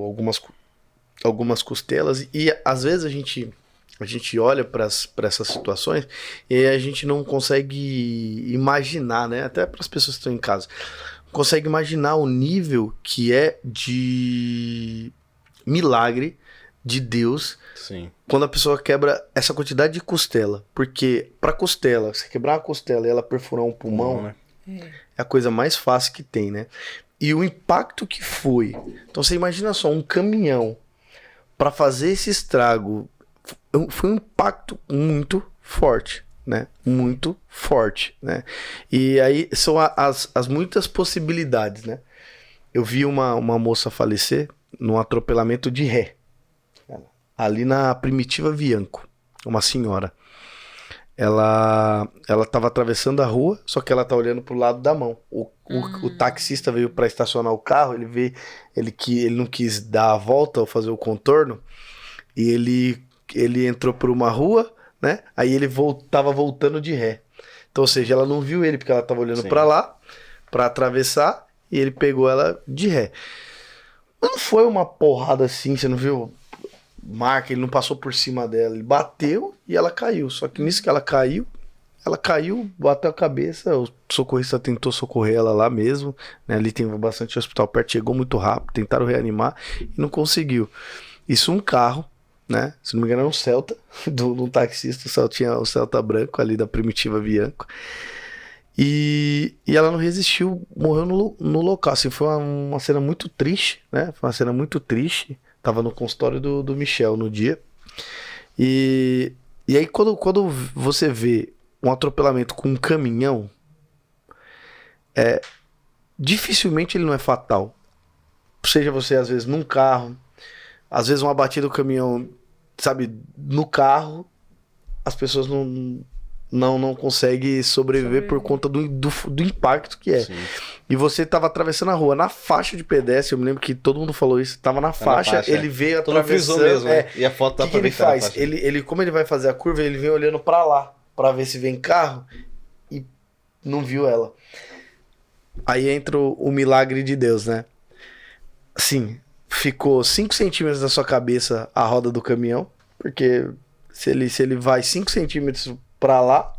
B: algumas costelas, e às vezes a gente olha para essas situações e a gente não consegue imaginar, né? Até para as pessoas que estão em casa, consegue imaginar o nível que é de milagre de Deus.
A: Sim.
B: Quando a pessoa quebra essa quantidade de costela. Porque para costela, você quebrar uma costela e ela perfurar um pulmão,
A: né?
B: É a coisa mais fácil que tem, né? E o impacto que foi. Então você imagina só, um caminhão para fazer esse estrago. Foi um impacto muito forte, né? Muito forte, né? E aí são as muitas possibilidades, né? Eu vi uma moça falecer num atropelamento de ré, ali na Primitiva Vianco, uma senhora. Ela estava atravessando a rua, só que ela tá olhando pro lado da mão. O taxista veio para estacionar o carro, ele não quis dar a volta ou fazer o contorno, e ele entrou por uma rua, né? Aí ele tava voltando de ré. Então, ou seja, ela não viu ele porque ela tava olhando para lá, para atravessar, e ele pegou ela de ré. Mas não foi uma porrada assim, você não viu marca, ele não passou por cima dela, ele bateu e ela caiu. Só que nisso que ela caiu, bateu a cabeça, o socorrista tentou socorrer ela lá mesmo, né? Ali tem bastante hospital perto, chegou muito rápido, tentaram reanimar e não conseguiu. Isso um carro, né? Se não me engano era um Celta, de um taxista, só tinha o Celta branco ali da Primitiva Vianco. E ela não resistiu, morreu no local. Assim, foi uma cena muito triste, né? Foi uma cena muito triste. Tava no consultório do Michel no dia. E aí quando você vê um atropelamento com um caminhão, dificilmente ele não é fatal. Seja você às vezes num carro, às vezes uma batida do caminhão, sabe, no carro, as pessoas não conseguem sobreviver por conta do impacto que é. Sim. E você tava atravessando a rua na faixa de pedestre, eu me lembro que todo mundo falou isso, tava na faixa, ele veio atravessando. Mesmo, né? E a foto tá que ele faz? Como ele vai fazer a curva, ele vem olhando pra lá, pra ver se vem carro, e não viu ela. Aí entra o milagre de Deus, né? Assim, ficou 5 centímetros da sua cabeça a roda do caminhão, porque se ele vai 5 centímetros pra lá,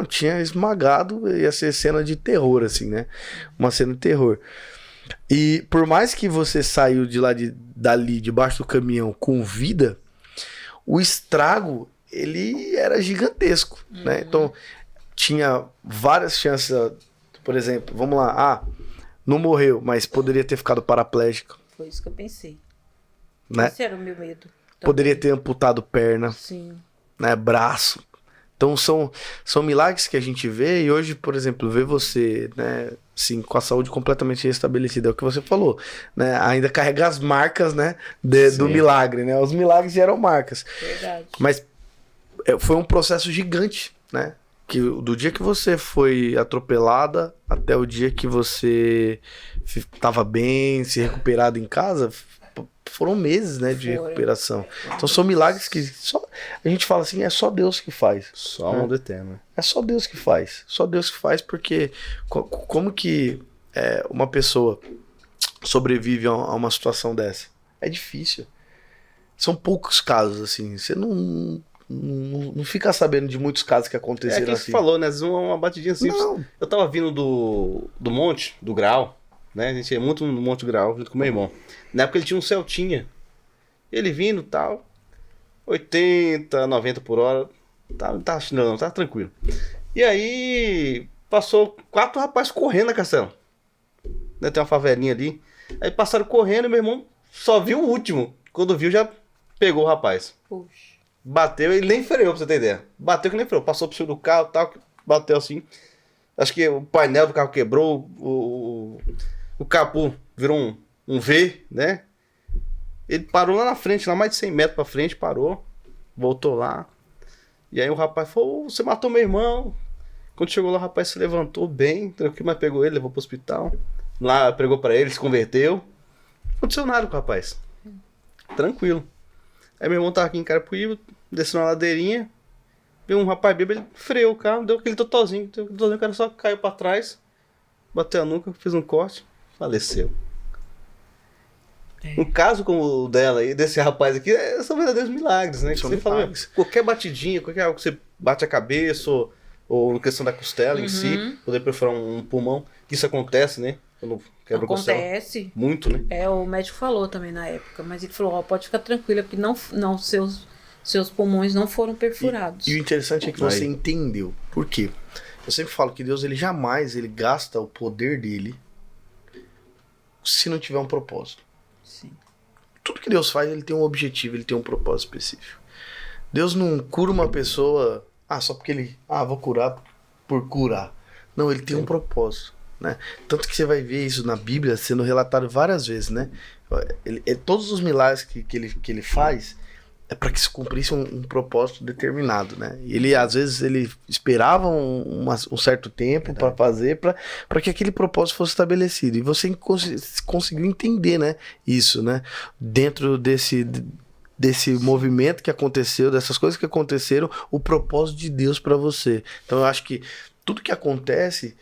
B: tinha esmagado, ia ser cena de terror, assim, né? Uma cena de terror. E por mais que você saiu dali, debaixo do caminhão, com vida, o estrago, ele era gigantesco, né? Então, tinha várias chances, por exemplo, vamos lá, não morreu, mas poderia ter ficado paraplégico,
D: Foi isso que eu pensei.
B: né?
D: Esse era o meu medo.
B: Poderia ter amputado perna,
D: Sim.
B: né? Braço. Então são milagres que a gente vê, e hoje, por exemplo, ver você, né, assim, com a saúde completamente restabelecida, é o que você falou, né? Ainda carrega as marcas, né, do milagre, né? Os milagres geram marcas.
D: Verdade.
B: Mas foi um processo gigante, né? Que do dia que você foi atropelada até o dia que você estava bem, se recuperado em casa, foram meses, né, de recuperação. Então são milagres que só a gente fala assim, é só Deus que faz.
A: Só a mão do Eterno.
B: É só Deus que faz. Só Deus que faz, porque como que uma pessoa sobrevive a uma situação dessa? É difícil. São poucos casos, assim. Você não fica sabendo de muitos casos que aconteceram
A: É que
B: assim.
A: você falou, né? Às vezes uma batidinha simples.
B: Não.
A: Eu tava vindo do monte, do Grau, né? A gente ia muito no Monte Grau, junto com meu irmão. Na época ele tinha um Celtinha. Ele vindo e tal, 80, 90 por hora. Não tá tranquilo. E aí, passou 4 rapazes correndo na Castelo. Né, tem uma favelinha ali. Aí passaram correndo e meu irmão só viu o último. Quando viu, já pegou o rapaz.
D: Puxa.
A: Bateu, ele nem freou, pra você ter ideia. Bateu que nem freou. Passou por cima do carro e tal, bateu assim. Acho que o painel do carro quebrou, o capô virou um V, né? Ele parou lá na frente, lá mais de 100 metros pra frente, parou, voltou lá. E aí o rapaz falou, você matou meu irmão. Quando chegou lá, o rapaz se levantou bem, tranquilo, mas pegou ele, levou pro hospital. Lá pregou pra ele, se converteu. Não aconteceu nada com o rapaz. Tranquilo. Aí meu irmão tava aqui em Carapicuíba, desceu uma ladeirinha, viu um rapaz bêbado, ele freou o carro, deu aquele totozinho, o cara só caiu pra trás, bateu a nuca, fez um corte, faleceu. Um caso como o dela e desse rapaz aqui são verdadeiros milagres, né? Que
B: São
A: você fala,
B: milagres.
A: qualquer batidinha, qualquer algo que você bate a cabeça, ou na questão da costela em si, poder perfurar um pulmão, que isso acontece, né? Quando quebra a costela.
D: Acontece.
A: Muito, né?
D: O médico falou também na época, mas ele falou, pode ficar tranquila, porque não seus pulmões não foram perfurados.
B: E o interessante é que você entendeu. Por quê? Eu sempre falo que Deus, ele jamais gasta o poder dele se não tiver um propósito.
D: Sim.
B: Tudo que Deus faz, ele tem um objetivo, ele tem um propósito específico. Deus não cura uma pessoa, só porque ele, vou curar por curar. Não, ele tem um propósito, né? Tanto que você vai ver isso na Bíblia sendo relatado várias vezes, né? Todos os milagres que ele faz é para que se cumprisse um propósito determinado, né? E ele, às vezes, ele esperava um certo tempo para fazer, para que aquele propósito fosse estabelecido. E você conseguiu entender, né? Isso, né? Dentro desse movimento que aconteceu, dessas coisas que aconteceram, o propósito de Deus para você. Então, eu acho que tudo que acontece,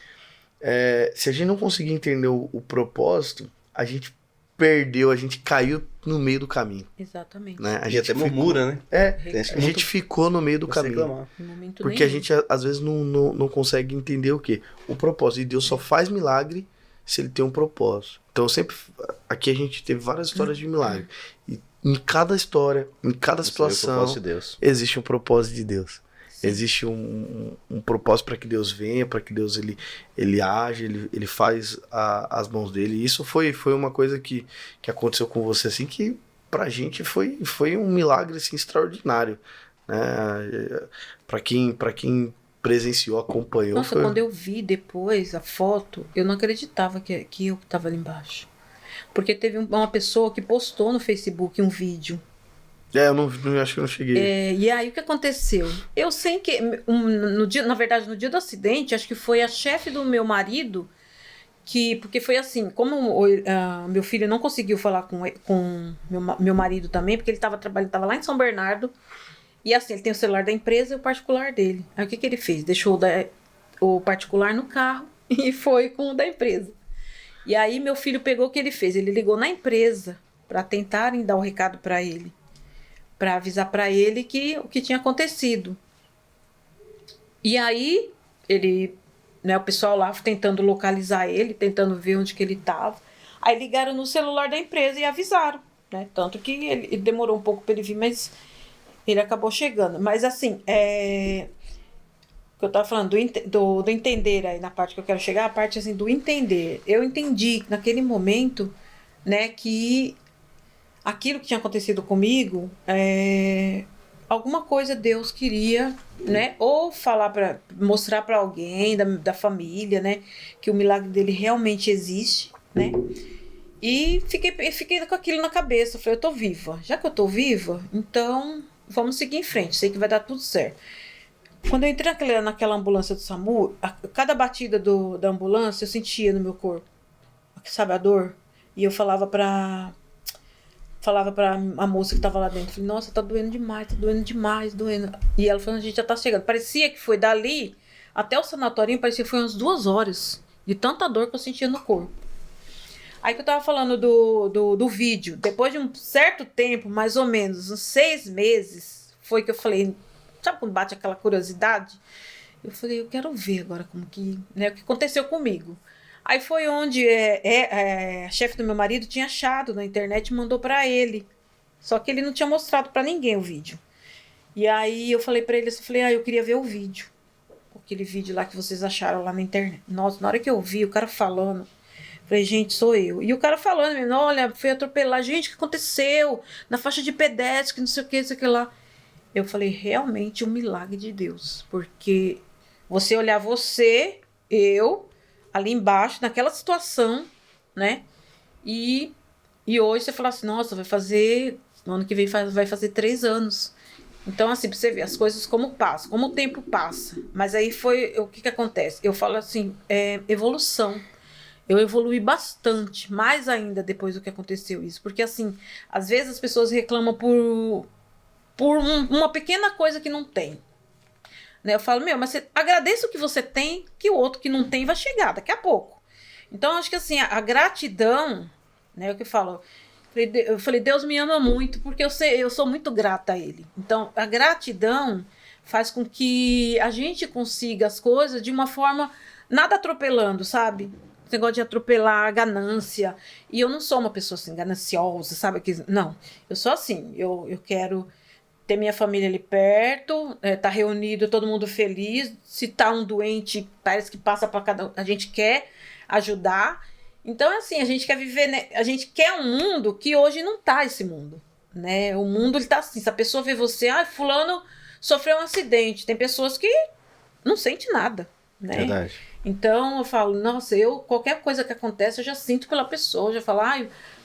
B: se a gente não conseguir entender o propósito, a gente perdeu, a gente caiu no meio do caminho.
D: Exatamente.
B: Né? A
A: E
B: gente
A: até murmura, né?
B: A gente ficou no meio do caminho. Porque a gente, às vezes, não consegue entender o quê? O propósito. E Deus só faz milagre se ele tem um propósito. Então, sempre... Aqui a gente teve várias histórias de milagre. E em cada história, em cada situação, existe um propósito de Deus. Sim. Existe um propósito para que Deus venha, para que Deus ele age, ele faz as mãos dele. E isso foi uma coisa que aconteceu com você, assim, que pra gente foi um milagre assim, extraordinário, né? Para quem presenciou, acompanhou.
D: Nossa, quando eu vi depois a foto, eu não acreditava que eu estava ali embaixo. Porque teve uma pessoa que postou no Facebook um vídeo.
B: Eu acho que eu não cheguei.
D: E aí o que aconteceu? Eu sei que no dia do acidente, acho que foi a chefe do meu marido porque foi assim, como meu filho não conseguiu falar com meu marido também, porque ele estava trabalhando, estava lá em São Bernardo, e assim, ele tem o celular da empresa e o particular dele. Aí o que ele fez? Deixou o particular no carro e foi com o da empresa. E aí meu filho pegou o que ele fez? Ele ligou na empresa para tentarem dar o recado para ele, para avisar para ele o que tinha acontecido. E aí ele, o pessoal lá tentando localizar ele, tentando ver onde que ele estava. Aí ligaram no celular da empresa e avisaram, né? Tanto que ele demorou um pouco para ele vir, mas ele acabou chegando. Mas assim, o que eu tava falando do entender aí, na parte que eu quero chegar, a parte assim do entender. Eu entendi naquele momento, né, que aquilo que tinha acontecido comigo, alguma coisa Deus queria, né, ou mostrar para alguém da família, né, que o milagre dele realmente existe, né. E fiquei com aquilo na cabeça. Eu falei, eu tô viva. Já que eu tô viva, então vamos seguir em frente. Sei que vai dar tudo certo. Quando eu entrei naquela ambulância do SAMU, cada batida da ambulância eu sentia no meu corpo, sabe, a dor. E eu falava pra a moça que tava lá dentro, falei, nossa, tá doendo demais, doendo. E ela falou, a gente já tá chegando. Parecia que foi dali até o sanatório, parecia que foi umas 2 horas de tanta dor que eu sentia no corpo. Aí que eu tava falando do vídeo, depois de um certo tempo, mais ou menos, uns 6 meses, foi que eu falei, sabe quando bate aquela curiosidade? Eu falei, eu quero ver agora como que, né, o que aconteceu comigo. Aí foi onde a chefe do meu marido tinha achado na internet e mandou pra ele. Só que ele não tinha mostrado pra ninguém o vídeo. E aí eu falei pra ele, eu queria ver o vídeo. Aquele vídeo lá que vocês acharam lá na internet. Nossa, na hora que eu vi o cara falando, falei, gente, sou eu. E o cara falando, olha, fui atropelar. Gente, o que aconteceu? Na faixa de pedestre, que não sei o que, não sei o que lá. Eu falei, realmente um milagre de Deus. Porque você olhar eu, ali embaixo, naquela situação, né? E hoje você fala assim, nossa, no ano que vem vai fazer 3 anos. Então, assim, pra você ver as coisas como passam, como o tempo passa. Mas aí o que acontece? Eu falo assim, evolução. Eu evolui bastante, mais ainda depois do que aconteceu isso. Porque, assim, às vezes as pessoas reclamam por uma pequena coisa que não tem. Né? Eu falo, mas você agradeça o que você tem, que o outro que não tem vai chegar daqui a pouco. Então, acho que assim, a gratidão, né, o que eu falo, eu falei, Deus me ama muito, porque eu sou muito grata a Ele. Então, a gratidão faz com que a gente consiga as coisas de uma forma, nada atropelando, sabe? Esse negócio de atropelar a ganância. E eu não sou uma pessoa assim, gananciosa, sabe? Não, eu sou assim, eu quero ter minha família ali perto, tá reunido, todo mundo feliz. Se tá um doente, parece que passa para cada um. A gente quer ajudar. Então, é assim, a gente quer viver, né? A gente quer um mundo que hoje não tá esse mundo, né? O mundo, ele tá assim, se a pessoa vê você, fulano sofreu um acidente. Tem pessoas que não sentem nada, né?
B: Verdade.
D: Então, eu falo, nossa, qualquer coisa que acontece, eu já sinto pela pessoa, eu já falo,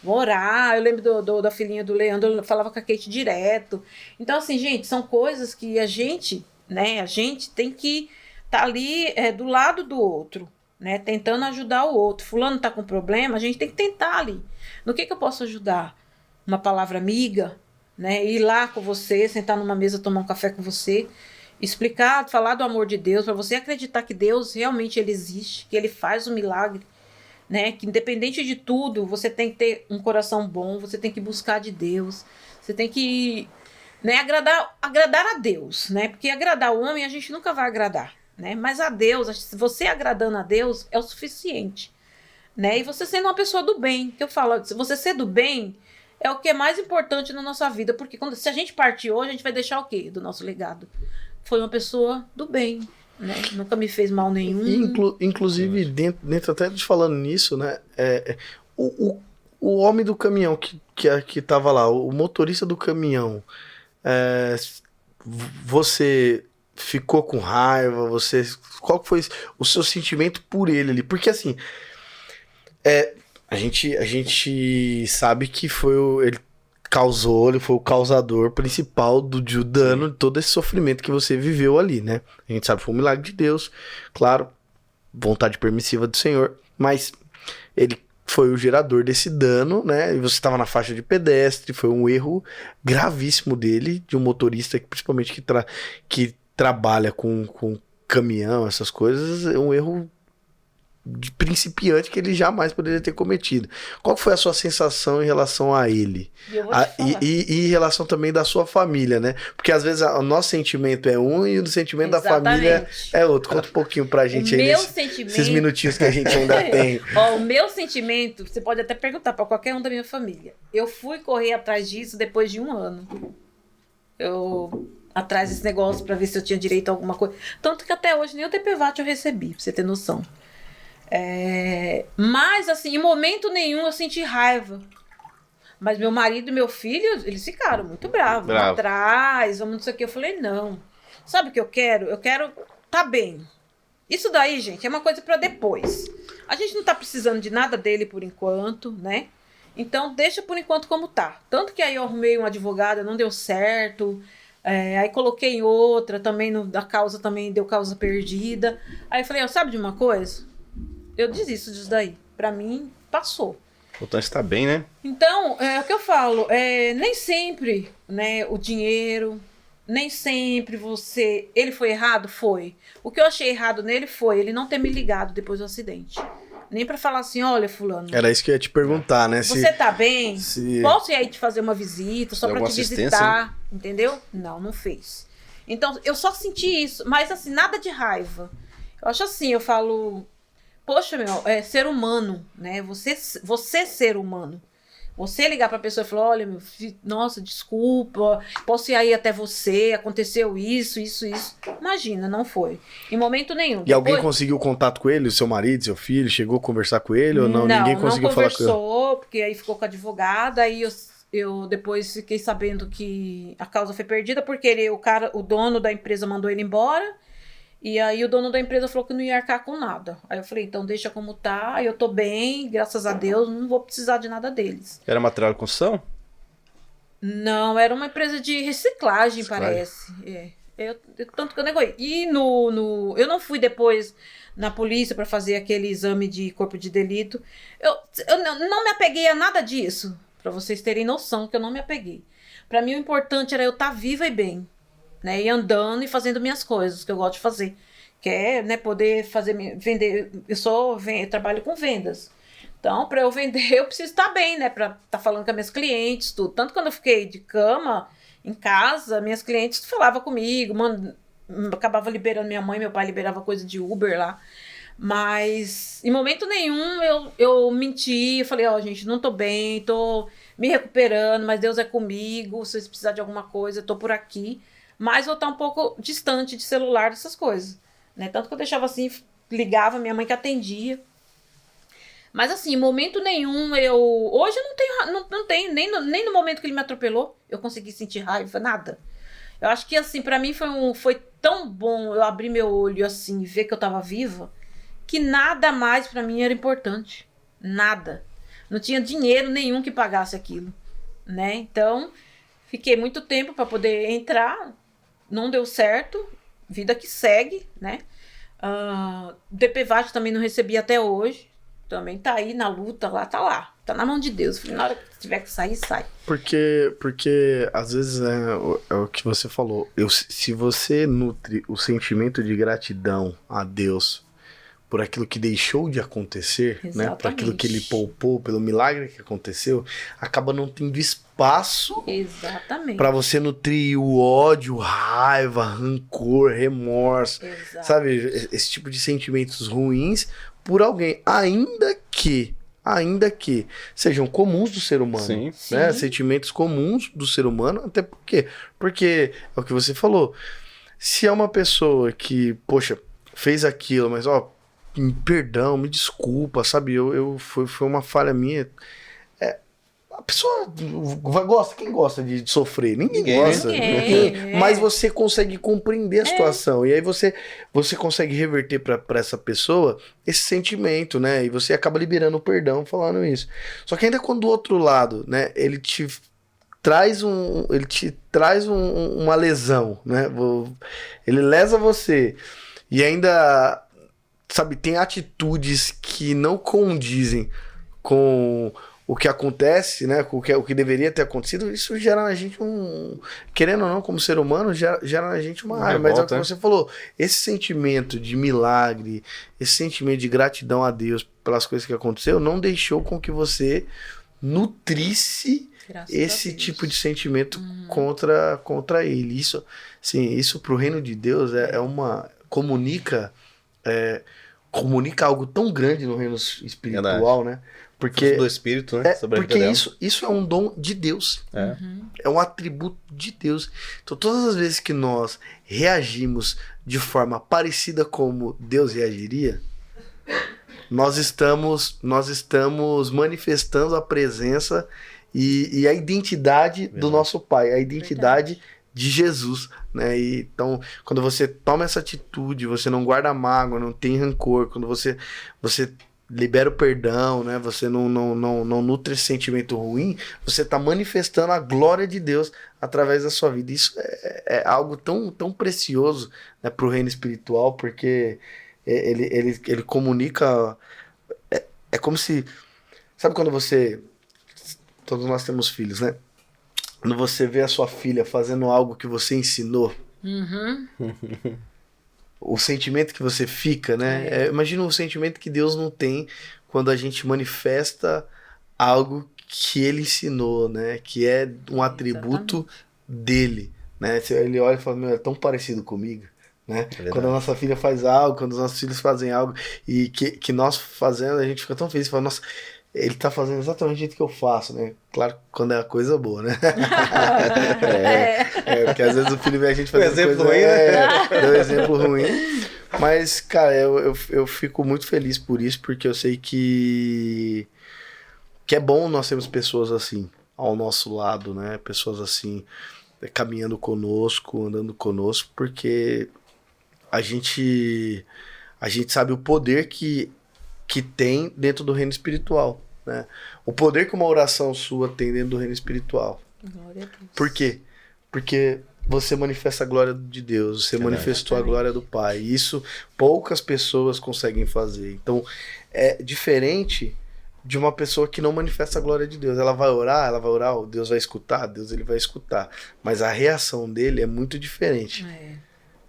D: vou orar. Eu lembro da filhinha do Leandro, eu falava com a Kate direto. Então, assim, gente, são coisas que a gente tem que estar ali do lado do outro, né, tentando ajudar o outro. Fulano tá com problema, a gente tem que tentar ali. No que eu posso ajudar? Uma palavra amiga, né, ir lá com você, sentar numa mesa, tomar um café com você, explicar, falar do amor de Deus, para você acreditar que Deus realmente ele existe, que ele faz o milagre, né? Que independente de tudo, você tem que ter um coração bom, você tem que buscar de Deus, você tem que, né, agradar a Deus, né? Porque agradar o homem a gente nunca vai agradar, né? Mas a Deus, se você agradando a Deus é o suficiente, né? E você sendo uma pessoa do bem, que eu falo, se você ser do bem é o que é mais importante na nossa vida, porque se a gente partir hoje, a gente vai deixar o quê do nosso legado? Foi uma pessoa do bem, né? Nunca me fez mal nenhum.
B: Inclusive, dentro até de falando nisso, né? O homem do caminhão que tava lá, o motorista do caminhão, você ficou com raiva? Qual foi o seu sentimento por ele ali? Porque assim, a gente sabe que ele foi o causador principal do dano, de todo esse sofrimento que você viveu ali, né? A gente sabe que foi um milagre de Deus, claro, vontade permissiva do Senhor, mas ele foi o gerador desse dano, né? E você estava na faixa de pedestre, foi um erro gravíssimo dele, de um motorista, principalmente que trabalha com caminhão, essas coisas, é um erro de principiante que ele jamais poderia ter cometido. Qual foi a sua sensação em relação a ele?
D: Eu vou te falar.
B: E em relação também da sua família, né? Porque às vezes o nosso sentimento é um e o sentimento da família é outro. Conta um pouquinho pra gente aí esses minutinhos que a gente ainda tem.
D: Ó, o meu sentimento, você pode até perguntar pra qualquer um da minha família. Eu fui correr atrás disso depois de 1 ano. Atrás desse negócio pra ver se eu tinha direito a alguma coisa. Tanto que até hoje nem o DPVAT eu recebi, pra você ter noção. Mas, assim, em momento nenhum eu senti raiva. Mas meu marido e meu filho, eles ficaram muito bravos. Lá atrás, vamos não sei o que. Eu falei, não. Sabe o que eu quero? Eu quero tá bem. Isso daí, gente, é uma coisa pra depois. A gente não tá precisando de nada dele por enquanto, né? Então, deixa por enquanto como tá. Tanto que aí eu arrumei uma advogada, não deu certo. Aí coloquei em outra, também da causa também deu causa perdida. Aí eu falei, sabe de uma coisa? Eu desisto disso daí. Pra mim, passou.
A: O importante tá bem, né?
D: Então, é o que eu falo, nem sempre, né, o dinheiro, nem sempre ele foi errado? Foi. O que eu achei errado nele foi ele não ter me ligado depois do acidente. Nem pra falar assim, olha, fulano.
B: Era isso que eu ia te perguntar, né?
D: Você tá bem? Posso ir aí te fazer uma visita, só pra te visitar, né? Entendeu? Não fez. Então, eu só senti isso, mas assim, nada de raiva. Eu acho assim, eu falo, poxa, ser humano, né? Você ser humano. Você ligar pra pessoa e falar, olha, meu filho, nossa, desculpa, posso ir aí até você, aconteceu isso. Imagina, não foi. Em momento nenhum.
B: E alguém conseguiu contato com ele, o seu marido, seu filho, chegou a conversar com ele ou não? Ninguém conseguiu falar com ele?
D: Não conversou, porque aí ficou com a advogada, aí eu depois fiquei sabendo que a causa foi perdida, porque o dono da empresa mandou ele embora. E aí o dono da empresa falou que não ia arcar com nada. Aí eu falei, então deixa como tá, eu tô bem, graças a Deus, não vou precisar de nada deles.
A: Era material de construção?
D: Não, era uma empresa de reciclagem. Parece. Tanto que eu negoei. E eu não fui depois na polícia para fazer aquele exame de corpo de delito. Eu não me apeguei a nada disso, para vocês terem noção que eu não me apeguei. Para mim o importante era eu estar viva e bem. Né, e andando e fazendo minhas coisas que eu gosto de fazer, que é, né, poder vender. Eu trabalho com vendas, então para eu vender eu preciso estar bem, né, para estar falando com as minhas clientes, tudo. Tanto quando eu fiquei de cama em casa, minhas clientes falavam comigo, acabava liberando minha mãe, meu pai liberava coisa de Uber lá, mas em momento nenhum eu menti, eu falei, gente, não tô bem, tô me recuperando, mas Deus é comigo, se vocês precisarem de alguma coisa, eu tô por aqui. Mas vou estar um pouco distante de celular, dessas coisas. Né? Tanto que eu deixava assim, ligava, minha mãe que atendia. Mas assim, em momento nenhum, hoje eu não tenho nem no momento que ele me atropelou, eu consegui sentir raiva, nada. Eu acho que assim, pra mim foi tão bom eu abrir meu olho assim, ver que eu tava viva, que nada mais pra mim era importante. Nada. Não tinha dinheiro nenhum que pagasse aquilo. Né? Então, fiquei muito tempo pra poder entrar. Não deu certo, vida que segue, né? DPVAT também não recebi até hoje. Também tá aí na luta, lá. Tá na mão de Deus. Na hora que tiver que sair, sai.
B: Porque às vezes é o que você falou. Se você nutre o sentimento de gratidão a Deus por aquilo que deixou de acontecer, né? Por aquilo que ele poupou, pelo milagre que aconteceu, acaba não tendo espaço para você nutrir o ódio, raiva, rancor, remorso, sabe? Esse tipo de sentimentos ruins por alguém, ainda que sejam comuns do ser humano,
A: sim,
B: né?
D: sim.
B: Sentimentos comuns do ser humano, até porque é o que você falou. Se é uma pessoa que, poxa, fez aquilo, mas perdão, me desculpa, sabe? Foi uma falha minha. A pessoa gosta, quem gosta de sofrer? Ninguém gosta. Mas você consegue compreender a situação. E aí você consegue reverter para essa pessoa esse sentimento, né? E você acaba liberando o perdão falando isso. Só que ainda quando do outro lado, né? Ele te traz uma lesão, né? Ele lesa você. E ainda, sabe, tem atitudes que não condizem com o que acontece, né? O que deveria ter acontecido, isso gera na gente querendo ou não, como ser humano, gera na gente uma raiva. Mas é o que você falou, esse sentimento de milagre, esse sentimento de gratidão a Deus pelas coisas que aconteceu, não deixou com que você nutrisse esse tipo de sentimento contra ele. Isso, sim, isso pro reino de Deus comunica algo tão grande no reino espiritual, né? Porque
A: do Espírito, né?
B: Porque isso é um dom de Deus. É um atributo de Deus. Então, todas as vezes que nós reagimos de forma parecida como Deus reagiria, nós estamos manifestando a presença e a identidade do nosso Pai, a identidade de Jesus, né? Então, quando você toma essa atitude, você não guarda mágoa, não tem rancor, quando você libera o perdão, né? Você não nutre esse sentimento ruim, você está manifestando a glória de Deus através da sua vida. Isso é algo tão, tão precioso, né, para o reino espiritual, porque ele comunica. É como se. Sabe quando você. Todos nós temos filhos, né? Quando você vê a sua filha fazendo algo que você ensinou. O sentimento que você fica, né? Imagina o sentimento que Deus não tem quando a gente manifesta algo que ele ensinou, né? Que é um atributo dele, né? Ele olha e fala, meu, é tão parecido comigo, né? Quando a nossa filha faz algo, quando os nossos filhos fazem algo e que nós fazemos, a gente fica tão feliz, fala, nossa, ele tá fazendo exatamente o jeito que eu faço, né? Claro, quando é uma coisa boa, né? Porque às vezes o filho vê a gente fazendo
A: exemplo
B: coisa...
A: ruim, né?
B: Deu um exemplo ruim. Mas, cara, eu fico muito feliz por isso, porque eu sei que é bom nós termos pessoas assim, ao nosso lado, né? Pessoas assim, caminhando conosco, andando conosco, porque a gente sabe o poder que tem dentro do reino espiritual, né? O poder que uma oração sua tem dentro do reino espiritual.
D: Glória a Deus.
B: Por quê? Porque você manifesta a glória de Deus, você manifestou a glória do Pai. E isso poucas pessoas conseguem fazer. Então, é diferente de uma pessoa que não manifesta a glória de Deus. Ela vai orar, Deus vai escutar, Deus ele vai escutar. Mas a reação dele é muito diferente.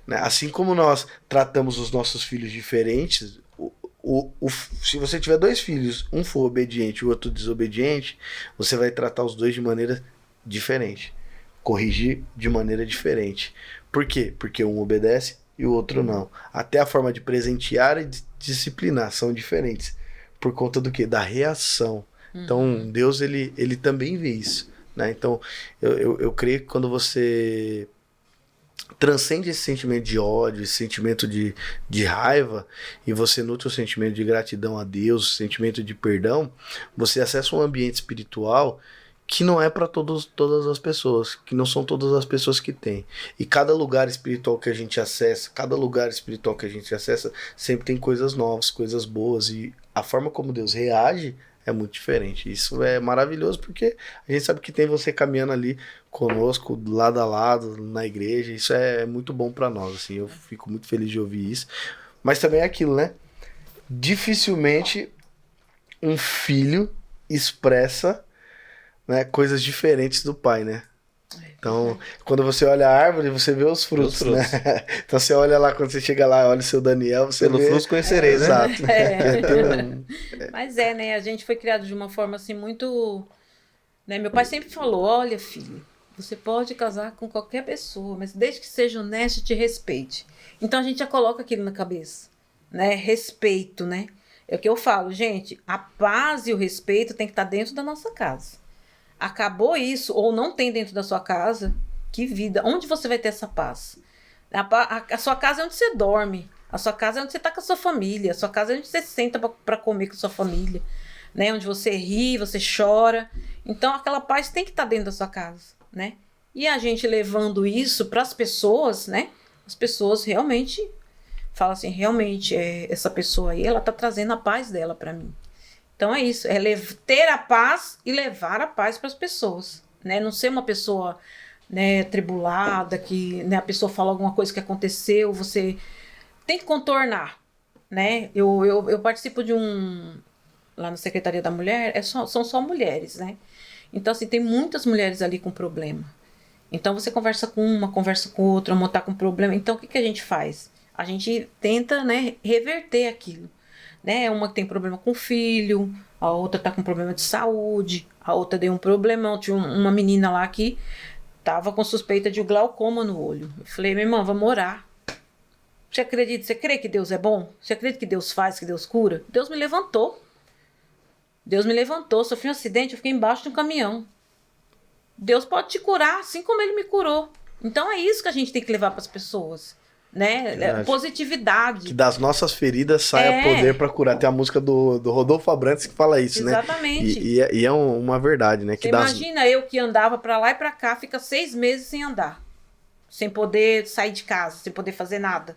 B: Né? Assim como nós tratamos os nossos filhos diferentes, se você tiver 2 filhos, um for obediente e o outro desobediente, você vai tratar os 2 de maneira diferente. Corrigir de maneira diferente. Por quê? Porque um obedece e o outro não. Até a forma de presentear e de disciplinar são diferentes. Por conta do quê? Da reação. Então, Deus, ele também vê isso, né? Então, eu creio que quando você transcende esse sentimento de ódio, esse sentimento de raiva, e você nutre o sentimento de gratidão a Deus, o sentimento de perdão, você acessa um ambiente espiritual que não é para todas as pessoas, que não são todas as pessoas que têm. E cada lugar espiritual que a gente acessa, sempre tem coisas novas, coisas boas, e a forma como Deus reage é muito diferente. Isso é maravilhoso, porque a gente sabe que tem você caminhando ali conosco, lado a lado, na igreja. Isso é muito bom para nós, assim. Eu fico muito feliz de ouvir isso. Mas também é aquilo, né? Dificilmente um filho expressa, né, coisas diferentes do pai, né? Então, quando você olha a árvore, você vê os frutos, né? Então, você olha lá, quando você chega lá, olha o seu Daniel, você
A: Pelo
B: vê...
A: fruto conhecereis, né?
B: Exato.
D: Mas né? A gente foi criado de uma forma assim muito... Né? Meu pai sempre falou, olha, filho, você pode casar com qualquer pessoa, mas desde que seja honesto e te respeite. Então, a gente já coloca aquilo na cabeça, né? Respeito, né? É o que eu falo, gente, a paz e o respeito tem que estar dentro da nossa casa. Acabou isso, ou não tem dentro da sua casa, que vida. Onde você vai ter essa paz? A sua casa é onde você dorme. A sua casa é onde você está com a sua família. A sua casa é onde você senta para comer com a sua família. Né? Onde você ri, você chora. Então, aquela paz tem que estar dentro da sua casa. Né? E a gente levando isso para as pessoas, né? As pessoas realmente falam assim, realmente, essa pessoa aí, ela está trazendo a paz dela para mim. Então é isso, é ter a paz e levar a paz para as pessoas, né? Não ser uma pessoa, né, tribulada, que, né, a pessoa fala alguma coisa que aconteceu, você tem que contornar, né? Eu participo de um lá na Secretaria da Mulher, são só mulheres, né? Então, assim, tem muitas mulheres ali com problema. Então, você conversa com uma, conversa com outra, uma tá com problema. Então, o que a gente faz? A gente tenta, né, reverter aquilo. Né? Uma que tem problema com o filho, a outra tá com problema de saúde, a outra deu um problemão. Tinha uma menina lá que tava com suspeita de glaucoma no olho. Eu falei, minha irmã, vamos orar. Você acredita? Você crê que Deus é bom? Você acredita que Deus faz, que Deus cura? Deus me levantou. Deus me levantou. Sofri um acidente, eu fiquei embaixo de um caminhão. Deus pode te curar, assim como Ele me curou. Então é isso que a gente tem que levar para as pessoas. Né? Positividade.
B: Que das nossas feridas saia poder para curar. Tem a música do Rodolfo Abrantes que fala isso,
D: exatamente.
B: Né? E é uma verdade, né? Que
D: imagina eu que andava para lá e para cá, fica 6 meses sem andar. Sem poder sair de casa, sem poder fazer nada.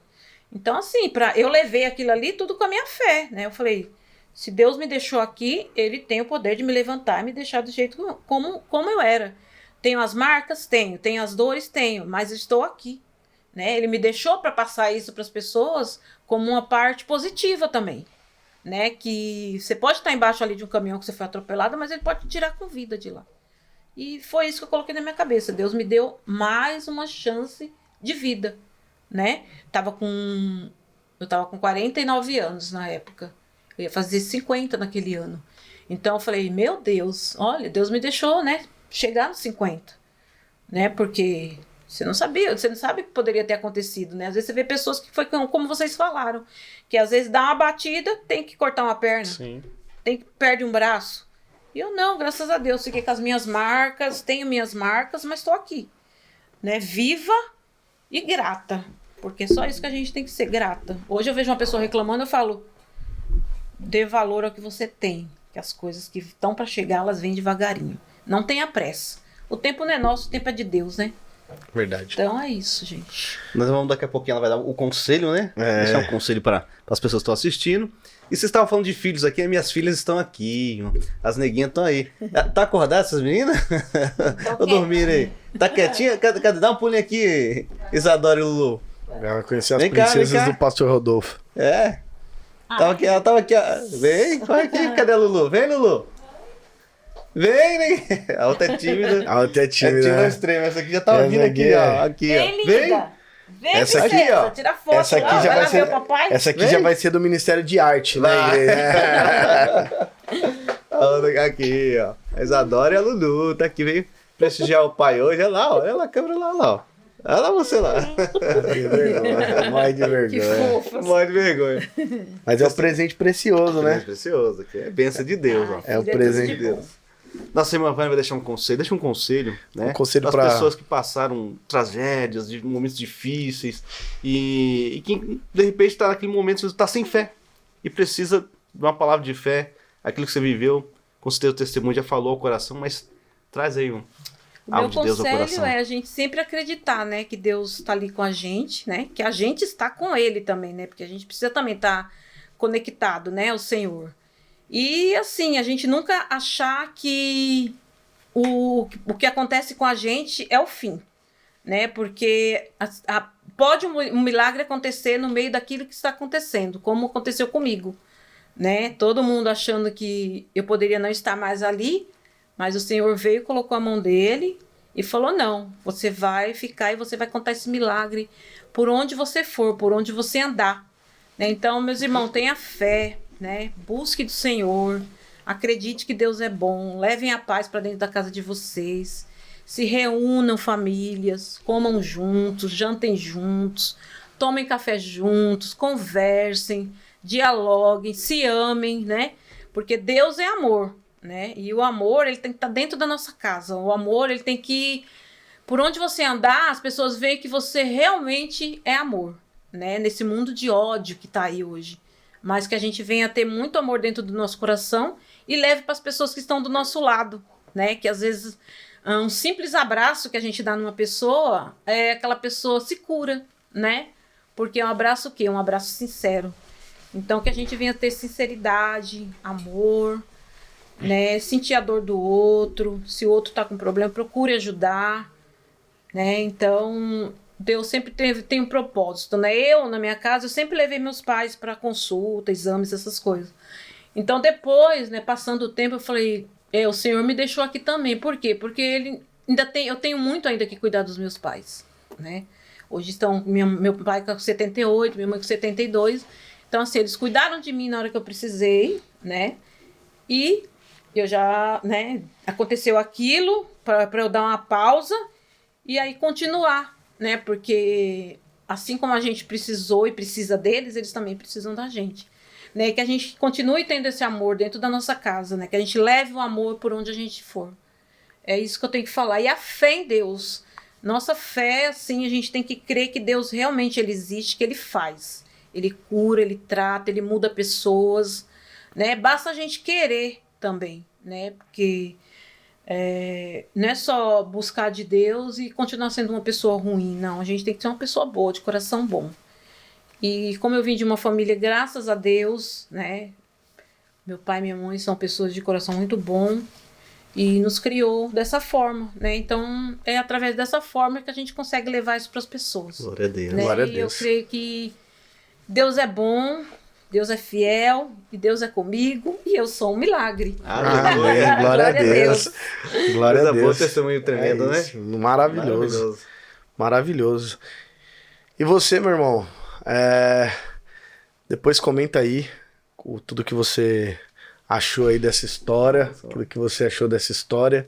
D: Então, assim, eu levei aquilo ali tudo com a minha fé, né? Eu falei, se Deus me deixou aqui, Ele tem o poder de me levantar e me deixar do jeito como eu era. Tenho as marcas? Tenho. Tenho as dores? Tenho. Mas estou aqui. Né? Ele me deixou para passar isso para as pessoas como uma parte positiva também. Né? Que você pode estar embaixo ali de um caminhão que você foi atropelado, mas ele pode te tirar com vida de lá. E foi isso que eu coloquei na minha cabeça. Deus me deu mais uma chance de vida. Né? Eu tava com 49 anos na época. Eu ia fazer 50 naquele ano. Então eu falei, meu Deus, olha, Deus me deixou, né, chegar nos 50. Né? Porque você não sabe o que poderia ter acontecido, né? Às vezes você vê pessoas que foi como vocês falaram, que às vezes dá uma batida, tem que cortar uma perna.
B: Sim.
D: Perde um braço. E eu não, graças a Deus, fiquei com as minhas marcas, tenho minhas marcas, mas estou aqui. Né? Viva e grata. Porque é só isso que a gente tem que ser, grata. Hoje eu vejo uma pessoa reclamando, eu falo, dê valor ao que você tem. Que as coisas que estão para chegar, elas vêm devagarinho. Não tenha pressa. O tempo não é nosso, o tempo é de Deus, né?
B: Verdade.
D: Então é isso, gente.
A: Nós vamos daqui a pouquinho, ela vai dar o conselho, né? Deixar um conselho para as pessoas que estão assistindo. E vocês estavam falando de filhos aqui, as minhas filhas estão aqui, as neguinhas estão aí. Tá acordada essas meninas? Ou dormiram aí? Tá quietinha? Cadê? Dá um pulinho aqui, Isadora e Lulu.
B: Ela conheceu as princesas do pastor Rodolfo.
A: É. Ela tava aqui, ó. Vem, corre aqui. Cadê a Lulu? Vem, Lulu. Vem, né? A outra é tímida.
B: A outra é tímida.
A: É tímida extrema. Essa aqui já tava vindo aqui, ó. Aqui,
D: ó.
A: Vem.
D: Vem,
B: essa
D: aqui, ó. Tira foto.
B: Essa aqui já vai ser. Essa aqui já vai ser do Ministério de Arte, né?
A: Aqui, ó. A Isadora e a Lulu. Tá aqui, veio prestigiar o pai hoje. Olha lá, ó. Olha lá a câmera lá, ó. Olha lá você lá.
B: Que vergonha. Morre de vergonha.
D: Que fofa.
A: Morre de vergonha.
B: Mas é um presente precioso, né?
A: Presente precioso. Que é bênção de Deus, ó.
B: É o presente
A: de Deus. Nossa irmã Vânia vai deixar um conselho. Deixa um conselho, né?
B: Um conselho
A: para as pessoas que passaram tragédias, de momentos difíceis e que de repente está naquele momento você está sem fé e precisa de uma palavra de fé, aquilo que você viveu, com certeza o testemunho já falou ao coração, mas traz aí algo de Deus ao coração.
D: O meu conselho é a gente sempre acreditar, né, que Deus está ali com a gente, né, que a gente está com Ele também, né, porque a gente precisa também estar conectado, né, ao Senhor. E assim, a gente nunca achar que o que acontece com a gente é o fim, né? Porque pode um milagre acontecer no meio daquilo que está acontecendo, como aconteceu comigo, né? Todo mundo achando que eu poderia não estar mais ali, mas o Senhor veio e colocou a mão dele e falou, não, você vai ficar e você vai contar esse milagre por onde você for, por onde você andar. Né? Então, meus irmãos, tenha fé, né? Busque do Senhor, acredite que Deus é bom, levem a paz para dentro da casa de vocês, se reúnam famílias, comam juntos, jantem juntos, tomem café juntos, conversem, dialoguem, se amem, né? Porque Deus é amor, né? E o amor, ele tem que estar dentro da nossa casa. O amor, ele tem que... Por onde você andar, as pessoas veem que você realmente é amor, né? Nesse mundo de ódio que está aí hoje. Mas que a gente venha ter muito amor dentro do nosso coração e leve para as pessoas que estão do nosso lado, né? Que às vezes um simples abraço que a gente dá numa pessoa, aquela pessoa se cura, né? Porque é um abraço o quê? Um abraço sincero. Então que a gente venha ter sinceridade, amor, né? Sentir a dor do outro. Se o outro está com problema, procure ajudar, né? Então... Deus sempre tem um propósito, né? Eu, na minha casa, eu sempre levei meus pais para consulta, exames, essas coisas. Então depois, né, passando o tempo, eu falei, o Senhor me deixou aqui também. Por quê? Porque ele ainda tem, eu tenho muito ainda que cuidar dos meus pais, né? Hoje estão, meu pai com 78, minha mãe com 72. Então, assim, eles cuidaram de mim na hora que eu precisei, né? E eu já, né, aconteceu aquilo para eu dar uma pausa e aí continuar, né? Porque assim como a gente precisou e precisa deles, eles também precisam da gente. Né? Que a gente continue tendo esse amor dentro da nossa casa, né? Que a gente leve o amor por onde a gente for. É isso que eu tenho que falar. E a fé em Deus. Nossa fé, assim, a gente tem que crer que Deus realmente ele existe, que ele faz. Ele cura, ele trata, ele muda pessoas, né? Basta a gente querer também, né? Porque não é só buscar de Deus e continuar sendo uma pessoa ruim, não. A gente tem que ser uma pessoa boa, de coração bom. E como eu vim de uma família, graças a Deus, né? Meu pai e minha mãe são pessoas de coração muito bom e nos criou dessa forma, né? Então, é através dessa forma que a gente consegue levar isso para as pessoas.
A: Glória a Deus.
D: Né?
B: Glória a
D: E
B: Deus.
D: eu creio que Deus é bom, Deus é fiel, e Deus é comigo, e eu sou um milagre.
A: Aleluia.
B: Glória a Deus. Glória a
A: Coisa boa,
B: Deus.
A: testemunho tremendo, né?
B: Isso, maravilhoso. Maravilhoso. E você, meu irmão? Depois comenta aí tudo que você achou aí dessa história, tudo que você achou dessa história.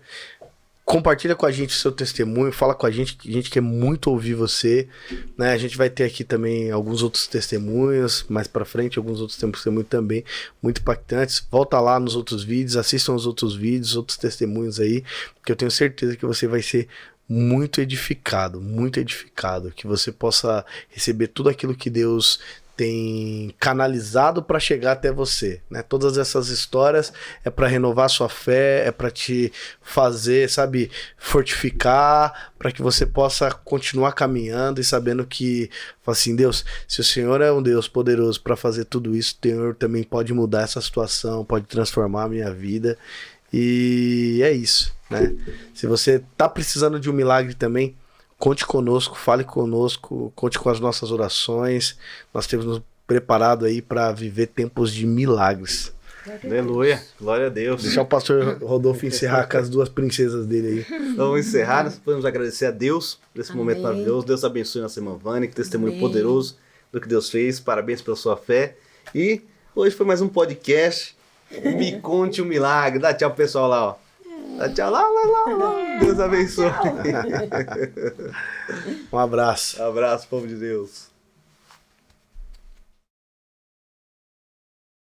B: Compartilha com a gente o seu testemunho, fala com a gente quer muito ouvir você, né? A gente vai ter aqui também alguns outros testemunhos, mais pra frente, alguns outros testemunhos também, muito impactantes. Volta lá nos outros vídeos, assistam os outros vídeos, outros testemunhos aí, que eu tenho certeza que você vai ser muito edificado, que você possa receber tudo aquilo que Deus tem canalizado para chegar até você, né? Todas essas histórias é para renovar sua fé, é para te fazer, sabe, fortificar, para que você possa continuar caminhando e sabendo que, assim, Deus, se o Senhor é um Deus poderoso para fazer tudo isso, o Senhor também pode mudar essa situação, pode transformar a minha vida. E é isso, né? Se você tá precisando de um milagre também, conte conosco, fale conosco, conte com as nossas orações. Nós temos nos preparado aí para viver tempos de milagres.
A: Aleluia, glória a Deus.
B: Deixar o pastor Rodolfo encerrar com as duas princesas dele aí.
A: Então, vamos encerrar, nós podemos agradecer a Deus por esse momento maravilhoso. Deus abençoe nossa irmã Vânia, que testemunho poderoso do que Deus fez. Parabéns pela sua fé. E hoje foi mais um podcast. Me conte um milagre. Dá tchau pro pessoal lá, ó. Dá tchau lá. Deus abençoe.
B: Um abraço.
A: Abraço, povo de Deus.